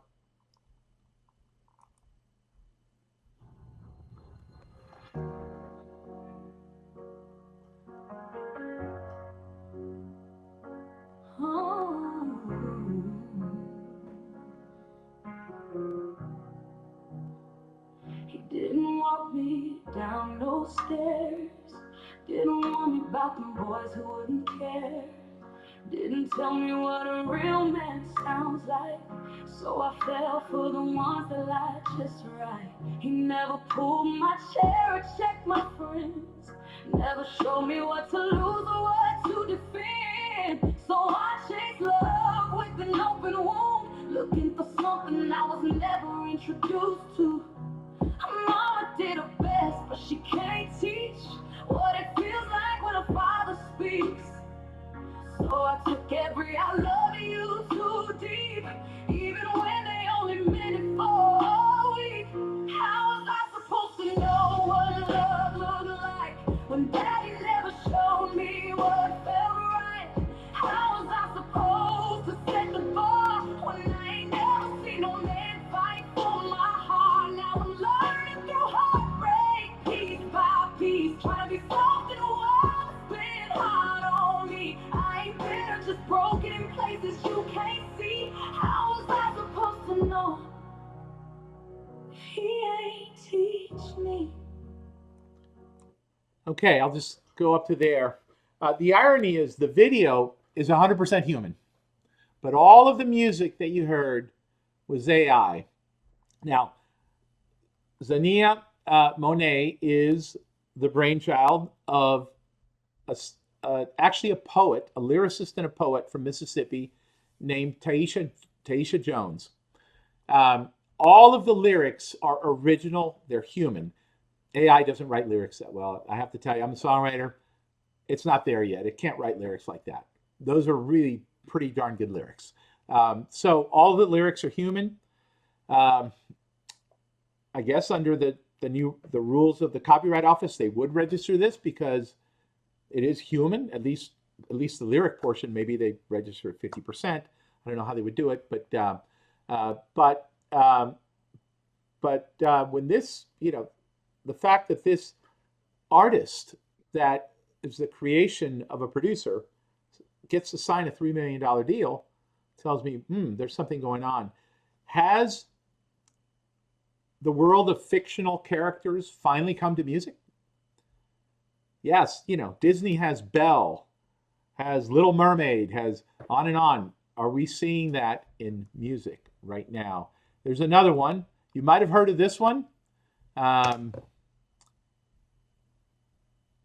He didn't walk me down those stairs. Didn't warn me about them boys who wouldn't care. Didn't tell me what a real man sounds like. So I fell for the ones that lie just right. He never pulled my chair or checked my friends. Never showed me what to lose or what to defend. So I chased love with an open wound, looking for something I was never introduced to. Mama did her best, but she can't teach what it feels like when a father speaks. So I took every I love you too deep, even when they only meant it for a week. How was I supposed to know what love looked like when daddy never showed me what felt right? How was I supposed to set the bar when I ain't never seen no man fight for my heart? Now I'm learning through heartbreak, piece by piece, trying to be soft in a world that's been hard on me. I ain't bitter, just broken in places you can't see. How was I supposed to know if he ain't teach me? Okay, I'll just go up to there. The irony is the video is 100% human, but all of the music that you heard was AI. Now, Zania Monet is the brainchild of actually a poet, a lyricist and a poet from Mississippi named Taisha Jones. All of the lyrics are original. They're human. AI doesn't write lyrics that well. I have to tell you, I'm a songwriter. It's not there yet. It can't write lyrics like that. Those are really pretty darn good lyrics. So all the lyrics are human. I guess under the rules of the Copyright Office, they would register this because it is human. At least the lyric portion. Maybe they register at 50%. I don't know how they would do it, but when this, the fact that this artist that is the creation of a producer gets to sign a $3 million deal tells me, there's something going on. Has the world of fictional characters finally come to music? Yes, Disney has Belle, has Little Mermaid, has on and on. Are we seeing that in music right now? There's another one. You might have heard of this one.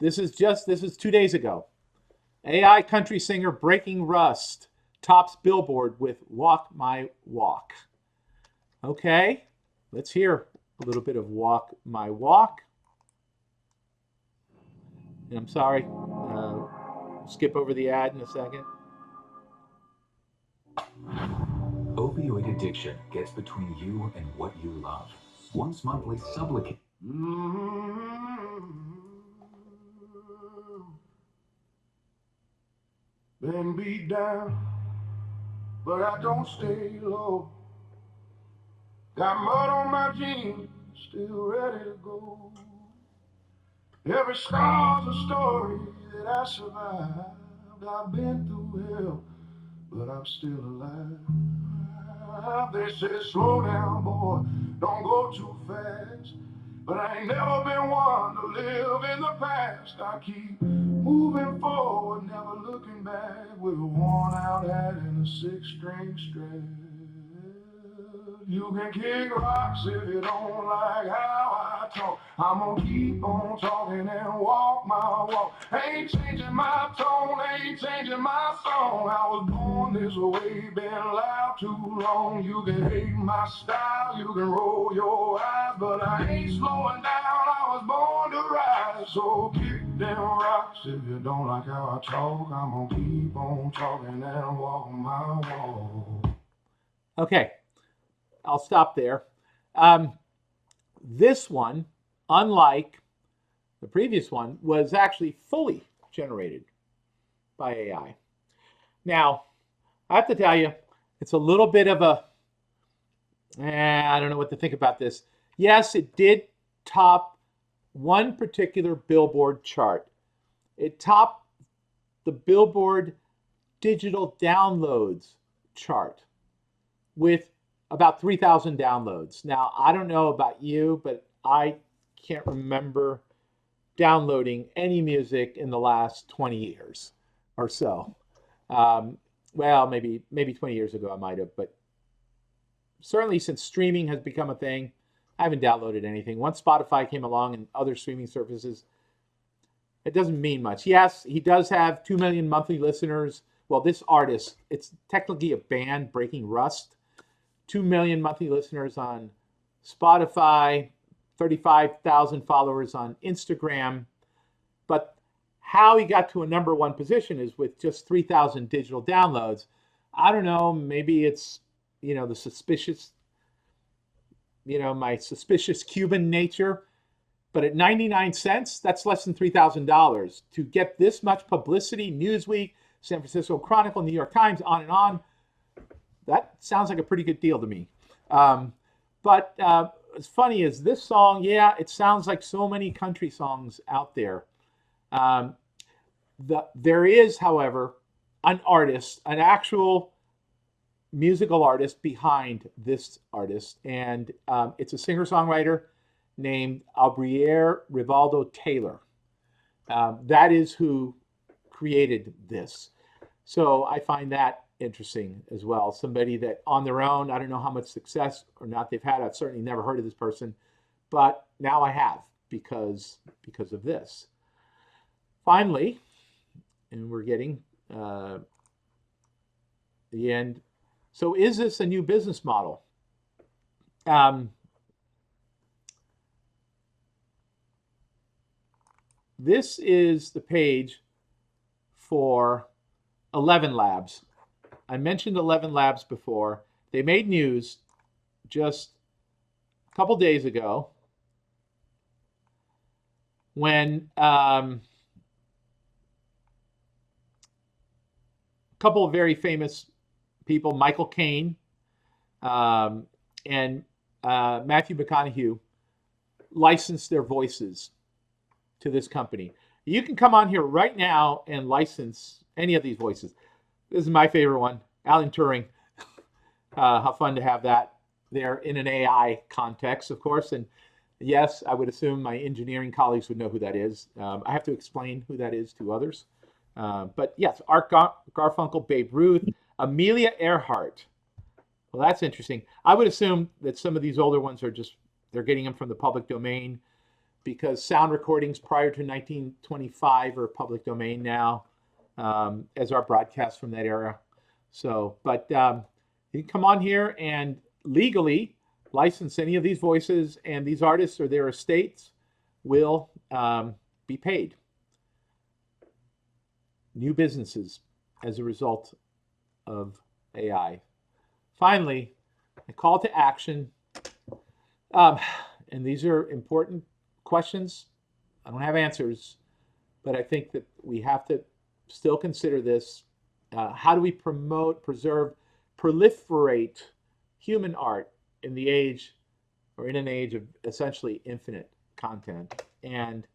This is 2 days ago. AI country singer Breaking Rust tops Billboard with Walk My Walk. Okay, let's hear a little bit of Walk My Walk. And I'm sorry, skip over the ad in a second. Opioid addiction gets between you and what you love. Once monthly supplicate. Been beat down, but I don't stay low. Got mud on my jeans, still ready to go. Every scar's a story that I survived. I've been through hell, but I'm still alive. They say slow down, boy, don't go too fast. But I ain't never been one to live in the past. I keep moving forward, never looking back, with a worn out hat and a six-string strap. You can kick rocks if you don't like how I talk. I'm gonna keep on talking and walk my walk. Ain't changing my tone, ain't changing my song. I was born this way, been loud too long. You can hate my style, you can roll your eyes, but I ain't slowing down. I was born to ride, so kick them rocks if you don't like how I talk. I'm gonna keep on talking and walk my walk. Okay, I'll stop there. This one, unlike the previous one, was actually fully generated by AI. Now, I have to tell you, it's a little bit of a, I don't know what to think about this. Yes, it did top one particular Billboard chart. It topped the Billboard digital downloads chart with about 3,000 downloads. Now, I don't know about you, but I can't remember downloading any music in the last 20 years or so. Well, maybe 20 years ago I might have, but certainly since streaming has become a thing, I haven't downloaded anything. Once Spotify came along and other streaming services, it doesn't mean much. Yes, he does have 2 million monthly listeners. Well, this artist, it's technically a band, Breaking Rust. 2 million monthly listeners on Spotify, 35,000 followers on Instagram. But how he got to a number one position is with just 3,000 digital downloads. I don't know, maybe it's, the suspicious, my suspicious Cuban nature. But at 99 cents, that's less than $3,000. To get this much publicity, Newsweek, San Francisco Chronicle, New York Times, on and on, that sounds like a pretty good deal to me. But what's funny is this song, yeah, it sounds like so many country songs out there. There is, however, an artist, an actual musical artist behind this artist, and it's a singer-songwriter named Reynaldo Taylor. That is who created this. So I find that interesting as well. Somebody that on their own, I don't know how much success or not they've had. I've certainly never heard of this person, but now I have because of this. Finally, and we're getting the end. So is this a new business model? This is the page for 11 Labs. I mentioned 11 Labs before. They made news just a couple days ago when a couple of very famous people, Michael Caine and Matthew McConaughey, licensed their voices to this company. You can come on here right now and license any of these voices. This is my favorite one, Alan Turing. How fun to have that there in an AI context, of course. And yes, I would assume my engineering colleagues would know who that is. I have to explain who that is to others. But yes, Art Garfunkel, Babe Ruth, Amelia Earhart. Well, that's interesting. I would assume that some of these older ones are they're getting them from the public domain because sound recordings prior to 1925 are public domain now, as are broadcasts from that era. So, but you can come on here and legally license any of these voices, and these artists or their estates will be paid. New businesses as a result of AI. Finally, a call to action. And these are important questions. I don't have answers, but I think that we have to still consider this. How do we promote, preserve proliferate human art in the age, or in an age of essentially infinite content? And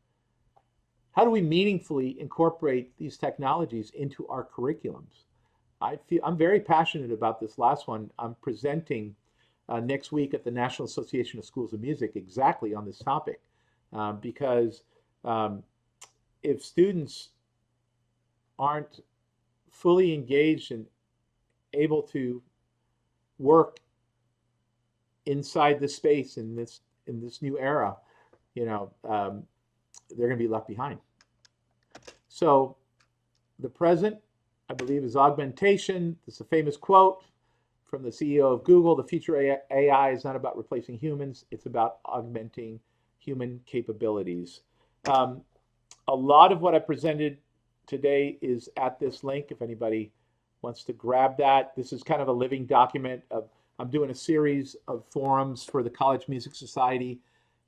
how do we meaningfully incorporate these technologies into our curriculums? I'm very passionate about this last one. I'm presenting next week at the National Association of Schools of Music exactly on this topic, because if students aren't fully engaged and able to work inside this space in this new era, they're going to be left behind. So the present, I believe, is augmentation. It's a famous quote from the CEO of Google: "The future AI is not about replacing humans; it's about augmenting human capabilities." A lot of what I presented today is at this link. If anybody wants to grab that, this is kind of a living document of. I'm doing a series of forums for the College Music Society,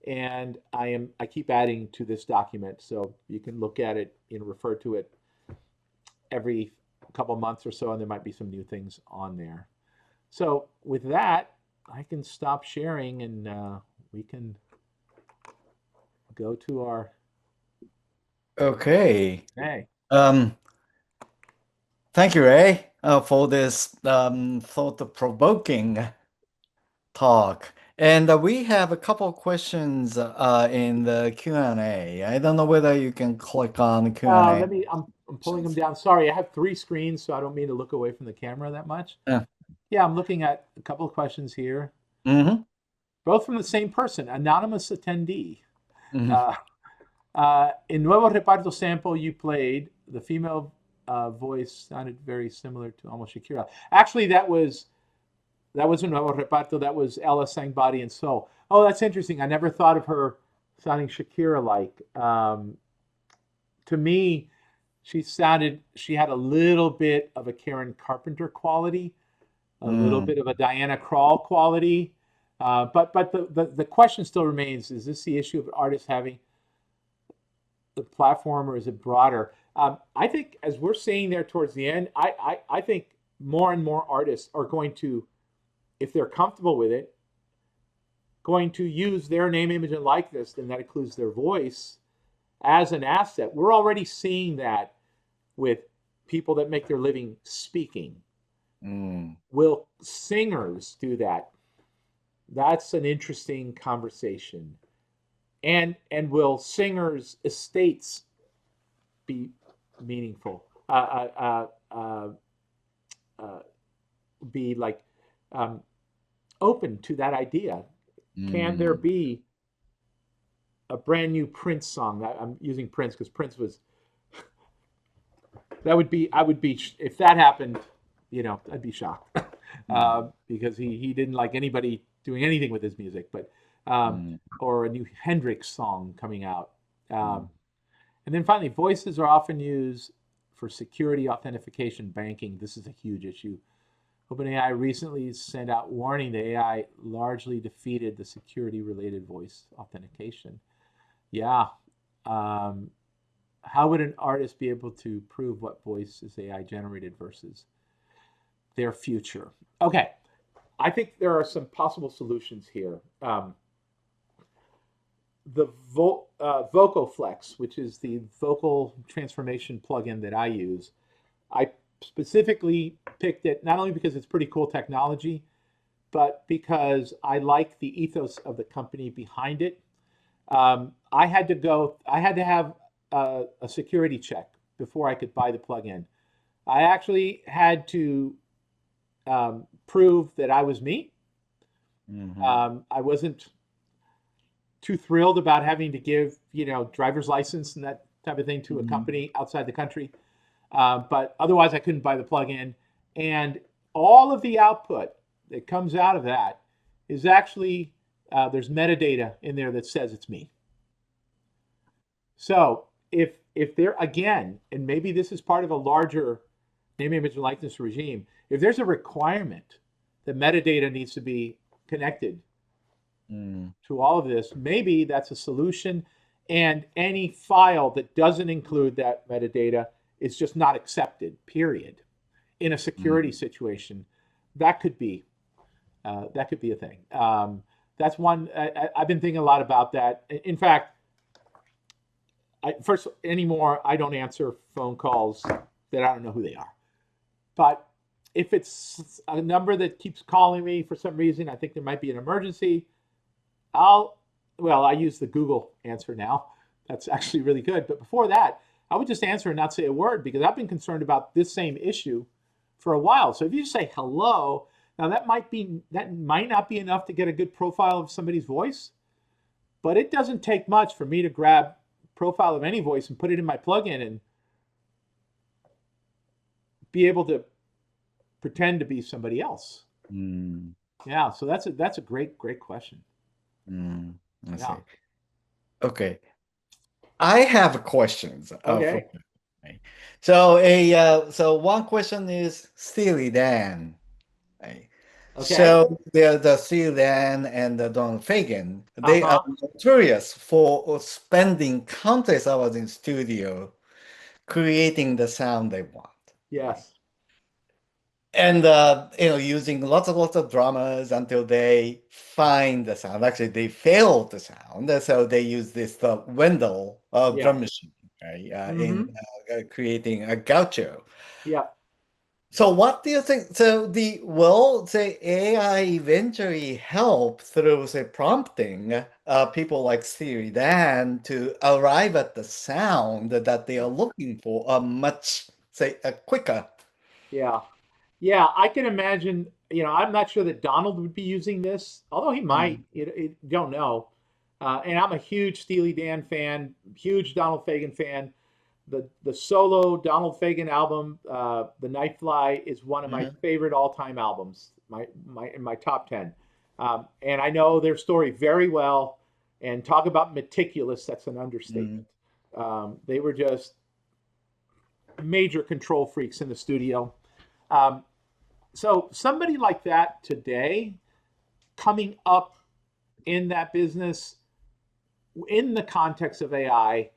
and I keep adding to this document, so you can look at it and refer to it every couple months or so, and there might be some new things on there. So with that, I can stop sharing, and we can go to our. Okay. Hey. Thank you, Ray, for this thought-provoking talk. And we have a couple of questions in the Q&A. I don't know whether you can click on the Q&A. I'm pulling them down. Sorry, I have 3 screens, so I don't mean to look away from the camera that much. Yeah, I'm looking at a couple of questions here. Mm-hmm. Both from the same person, anonymous attendee. Mm-hmm. In Nuevo Reparto sample you played, the female voice sounded very similar to almost Shakira. Actually, that was a Nuevo Reparto. That was Ella sang Body and Soul. Oh, that's interesting. I never thought of her sounding Shakira-like. To me, she had a little bit of a Karen Carpenter quality, a little bit of a Diana Krall quality. But the question still remains: is this the issue of artists having the platform, or is it broader? I think, as we're seeing there towards the end, I think more and more artists are going to, if they're comfortable with it, going to use their name, image, and likeness, and that includes their voice, as an asset. We're already seeing that with people that make their living speaking. Will singers do that? That's an interesting conversation. And will singers' estates be meaningful? Be like open to that idea? Can there be a brand new Prince song? I'm using Prince because Prince was. I would be, if that happened, I'd be shocked because he didn't like anybody doing anything with his music, but or a new Hendrix song coming out. And then finally, voices are often used for security, authentication, banking. This is a huge issue. OpenAI recently sent out warning that AI largely defeated the security-related voice authentication. Yeah. How would an artist be able to prove what voice is AI generated versus their future? Okay. I think there are some possible solutions here. The VocalFlex, which is the vocal transformation plugin that I use, I specifically picked it not only because it's pretty cool technology, but because I like the ethos of the company behind it. I had to have a security check before I could buy the plugin. I actually had to prove that I was me. I wasn't too thrilled about having to give, driver's license and that type of thing to a company outside the country. But otherwise, I couldn't buy the plugin. And all of the output that comes out of that is actually, there's metadata in there that says it's me. So if there, again, and maybe this is part of a larger name, image, and likeness regime, if there's a requirement that metadata needs to be connected to all of this, maybe that's a solution. And any file that doesn't include that metadata is just not accepted, period, in a security situation. that could be a thing. That's one. I've been thinking a lot about that. In fact, first anymore, I don't answer phone calls that I don't know who they are. But if it's a number that keeps calling me for some reason, I think there might be an emergency. I use the Google answer now. That's actually really good. But before that, I would just answer and not say a word because I've been concerned about this same issue for a while. So if you just say hello, now that might not be enough to get a good profile of somebody's voice, but it doesn't take much for me to grab profile of any voice and put it in my plugin and be able to pretend to be somebody else. Yeah, so that's a great question. I see. Okay, I have questions. Okay. So one question is Steely Dan. Right? Okay. So the Steely Dan and the Don Fagen, they are notorious for spending countless hours in studio creating the sound they want. Yes. And using lots of drummers until they find the sound. Actually, they fail the sound, so they use this Wendell drum machine, right? In creating a gaucho. Yeah. So what do you think? So will say AI eventually help through say prompting people like Siri Dan to arrive at the sound that they are looking for much say quicker. Yeah. Yeah, I can imagine, I'm not sure that Donald would be using this, although he might. Don't know. And I'm a huge Steely Dan fan, huge Donald Fagen fan. The solo Donald Fagen album, The Night Fly, is one of my favorite all-time albums, in my top 10. And I know their story very well. And talk about meticulous, that's an understatement. They were just major control freaks in the studio. So somebody like that today, coming up in that business, in the context of AI,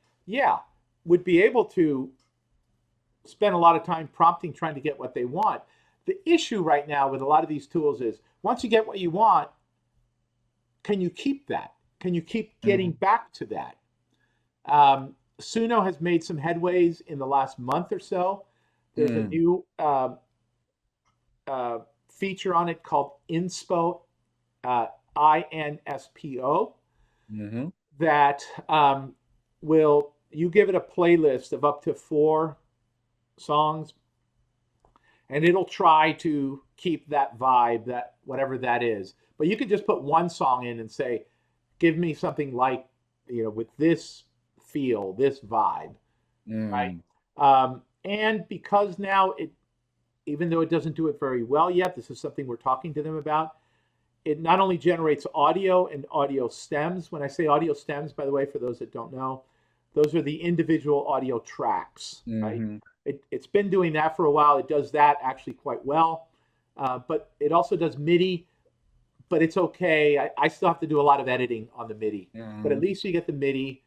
would be able to spend a lot of time prompting, trying to get what they want. The issue right now with a lot of these tools is once you get what you want, can you keep that? Can you keep getting back to that? Suno has made some headways in the last month or so. There's a new feature on it called Inspo, INSPO, that you give it a playlist of up to 4 songs, and it'll try to keep that vibe, that whatever that is. But you could just put one song in and say, give me something like, with this feel, this vibe, right? And because now even though it doesn't do it very well yet, this is something we're talking to them about. It not only generates audio and audio stems. When I say audio stems, by the way, for those that don't know, those are the individual audio tracks, right? It's been doing that for a while. It does that actually quite well. But it also does MIDI, but it's okay. I still have to do a lot of editing on the MIDI, but at least you get the MIDI.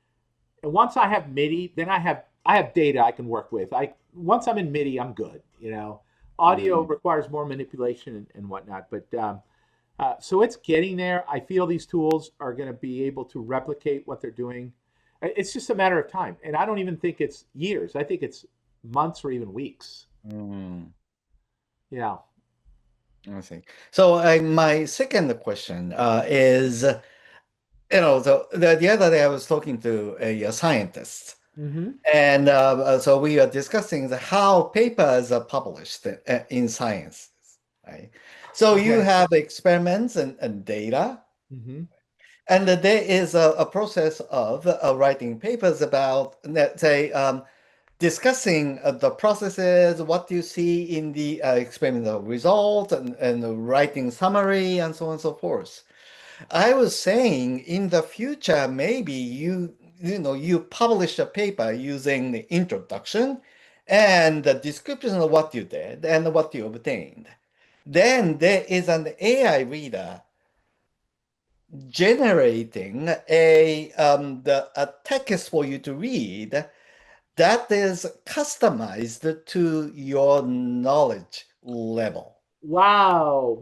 And once I have MIDI, then I have data I can work with. Once I'm in MIDI, I'm good. Audio requires more manipulation and whatnot, but so it's getting there. I feel these tools are going to be able to replicate what they're doing. It's just a matter of time, and I don't even think it's years. I think it's months or even weeks. Yeah. I see. So my second question is, the other day I was talking to a scientist. And so we are discussing how papers are published in science, right? So you have experiments and data, and there is a process of writing papers about, let's say, discussing the processes, what you see in the experimental result, and writing summary, and so on and so forth. I was saying in the future, maybe you publish a paper using the introduction and the description of what you did and what you obtained. Then there is an AI reader generating a text for you to read that is customized to your knowledge level. Wow,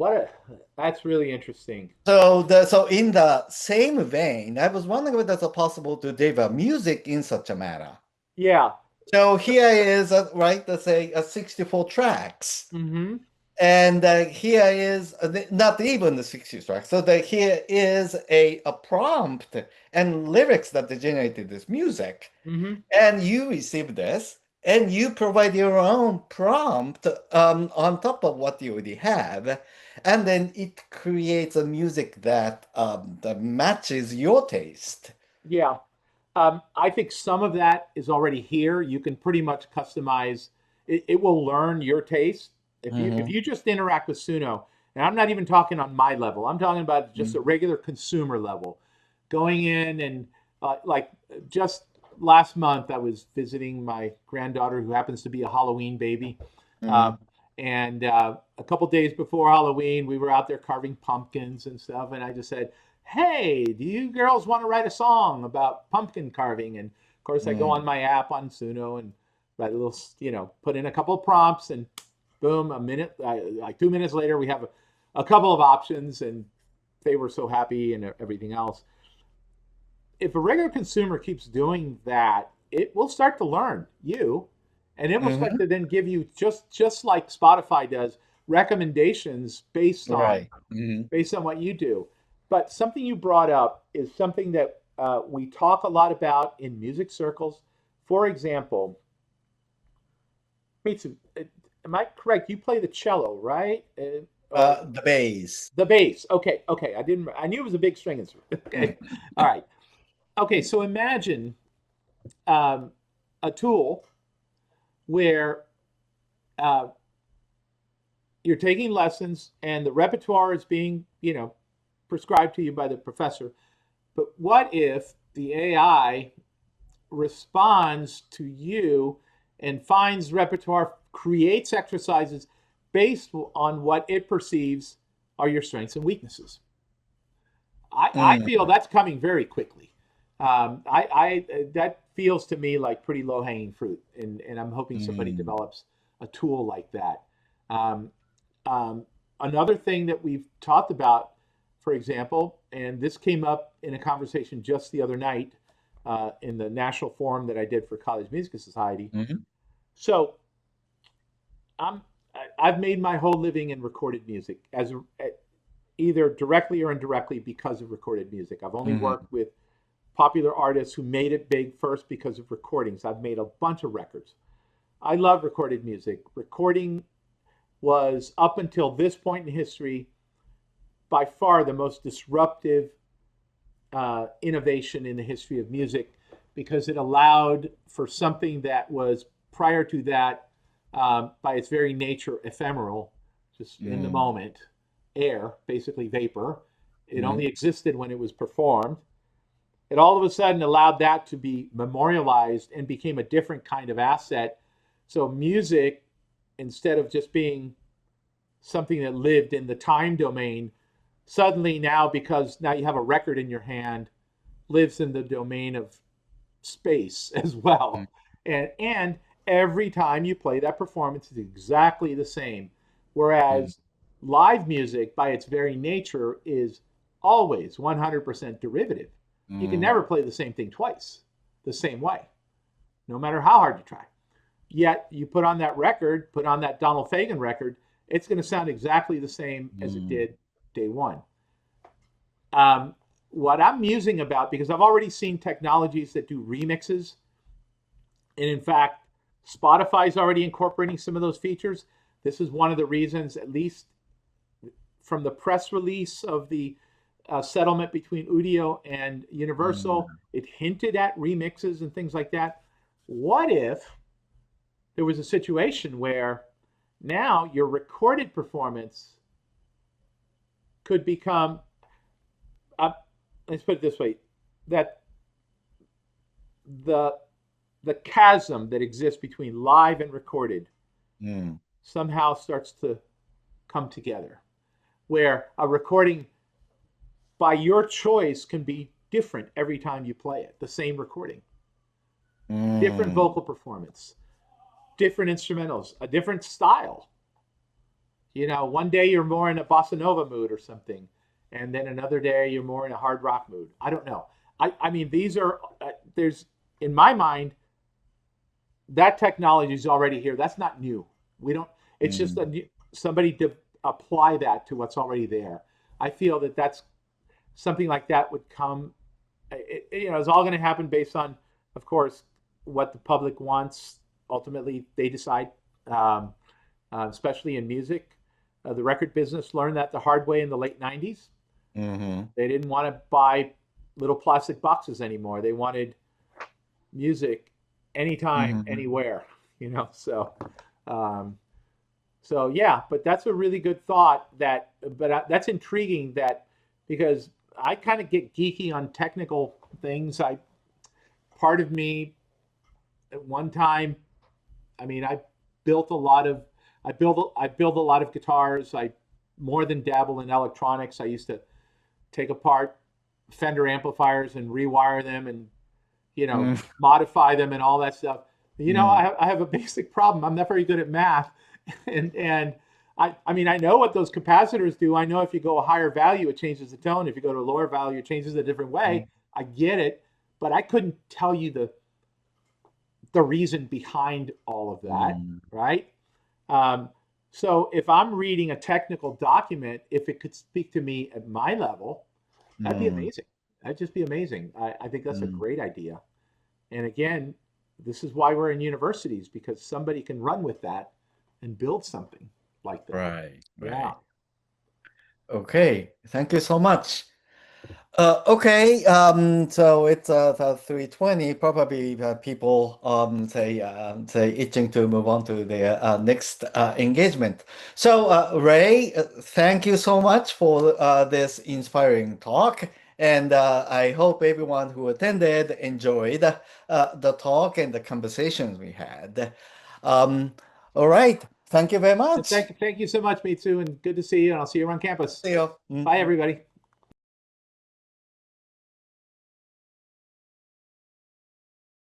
that's really interesting. So in the same vein, I was wondering whether it's possible to deliver music in such a manner. Yeah. So here is right, let's say 64 tracks. Mm-hmm. And here is not even the 60 tracks. So here is a prompt and lyrics that generated this music. Mm-hmm. And you receive this, and you provide your own prompt on top of what you already have. And then it creates a music that matches your taste. Yeah. I think some of that is already here. You can pretty much customize. It will learn your taste. If Hmm. you just interact with Suno, and I'm not even talking on my level. I'm talking about just a regular consumer level. Going in and like just last month, I was visiting my granddaughter who happens to be a Halloween baby. Hmm. Um, and a couple days before Halloween, we were out there carving pumpkins and stuff. And I just said, hey, do you girls want to write a song about pumpkin carving? And of course, I go on my app on Suno and write a little, put in a couple of prompts, and boom, like 2 minutes later, we have a couple of options, and they were so happy and everything else. If a regular consumer keeps doing that, it will start to learn you, and it will start Hmm. to then give you just like Spotify does recommendations Right. Hmm. based on what you do. But something you brought up is something that we talk a lot about in music circles. For example, Mitsu, am I correct? You play the cello, right? Or The bass. the bass? Okay, okay. I didn't. I knew it was a big string instrument. Okay, all right. Okay, so imagine um, a tool where uh, you're taking lessons and the repertoire is being, prescribed to you by the professor. But what if the AI responds to you and finds repertoire, creates exercises based on what it perceives are your strengths and weaknesses? I Mm. feel that's coming very quickly. That feels to me like pretty low hanging fruit, and I'm hoping somebody Mm. develops a tool like that. Um, um, Another thing that we've talked about, for example, and this came up in a conversation just the other night in the national forum that I did for College Music Society. Mhm. So I'm I've made my whole living in recorded music as either directly or indirectly because of recorded music. I've only Mhm. worked with popular artists who made it big first because of recordings. I've made a bunch of records. I love recorded music. Recording was, up until this point in history, by far the most disruptive innovation in the history of music because it allowed for something that was prior to that, by its very nature, ephemeral, just in the Mm. moment, air, basically vapor. It only Mhm. existed when it was performed. It all of a sudden allowed that to be memorialized and became a different kind of asset. So music, instead of just being something that lived in the time domain, suddenly now, because now you have a record in your hand, lives in the domain of space as Mm. well. And every time you play that performance is exactly the same. Mm. Whereas live music, by its very nature, is always 100% derivative. You can Mm. never play the same thing twice the same way, no matter how hard you try. Yet you put on that record, put on that Donald Fagen record, it's going to sound exactly the same as it Mm. did day one. Um, what I'm musing about, because I've already seen technologies that do remixes, and in fact, Spotify's already incorporating some of those features. This is one of the reasons, at least from the press release of the settlement between Udio and Universal, Mm. it hinted at remixes and things like that. What if there was a situation where now your recorded performance could become, uh, let's put it this way, that the the chasm that exists between live and recorded Mm. somehow starts to come together, where a recording by your choice can be different every time you play it, the same recording, different Mm. vocal performance, different instrumentals, a different style. You know, one day you're more in a bossa nova mood or something, and then another day you're more in a hard rock mood. I don't know. I mean, these are there's in my mind that technology is already here. That's not new. We don't. It's just Mm. a new, somebody to apply that to what's already there. I feel that that's something like that would come. You know, it's all going to happen based on, of course, what the public wants. Ultimately, they decide. Um, Especially in music, the record business learned that the hard way in the late '90s. Mm-hmm. They didn't want to buy little plastic boxes anymore. They wanted music anytime, Mm-hmm. anywhere. You know, um, so yeah. But that's a really good thought. That's intriguing. That because I kind of get geeky on technical things. I part of me at one time. I mean, built a lot of I build a lot of guitars. I more than dabble in electronics. I used to take apart Fender amplifiers and rewire them and modify them and all that stuff. You know, Mm-hmm. I have a basic problem. I'm not very good at math, and I mean I know what those capacitors do. I know if you go a higher value, it changes the tone. If you go to a lower value, it changes a different way. I get it, but I couldn't tell you the reason behind all of that, Mm-hmm. right? Um, so if I'm reading a technical document, if it could speak to me at my level, that'd be amazing. That'd just be amazing. I think that's a Mm-hmm. great idea. And again, this is why we're in universities because somebody can run with that and build something like that. Right, Yeah. right. Okay, thank you so much. Okay, so it's 3:20. Probably people say itching to move on to the next engagement. So Ray, thank you so much for this inspiring talk, and I hope everyone who attended enjoyed the talk and the conversations we had. Um, all right, thank you very much. Thank you so much, Mitsu, and good to see you. And I'll see you around campus. See you. Bye, everybody.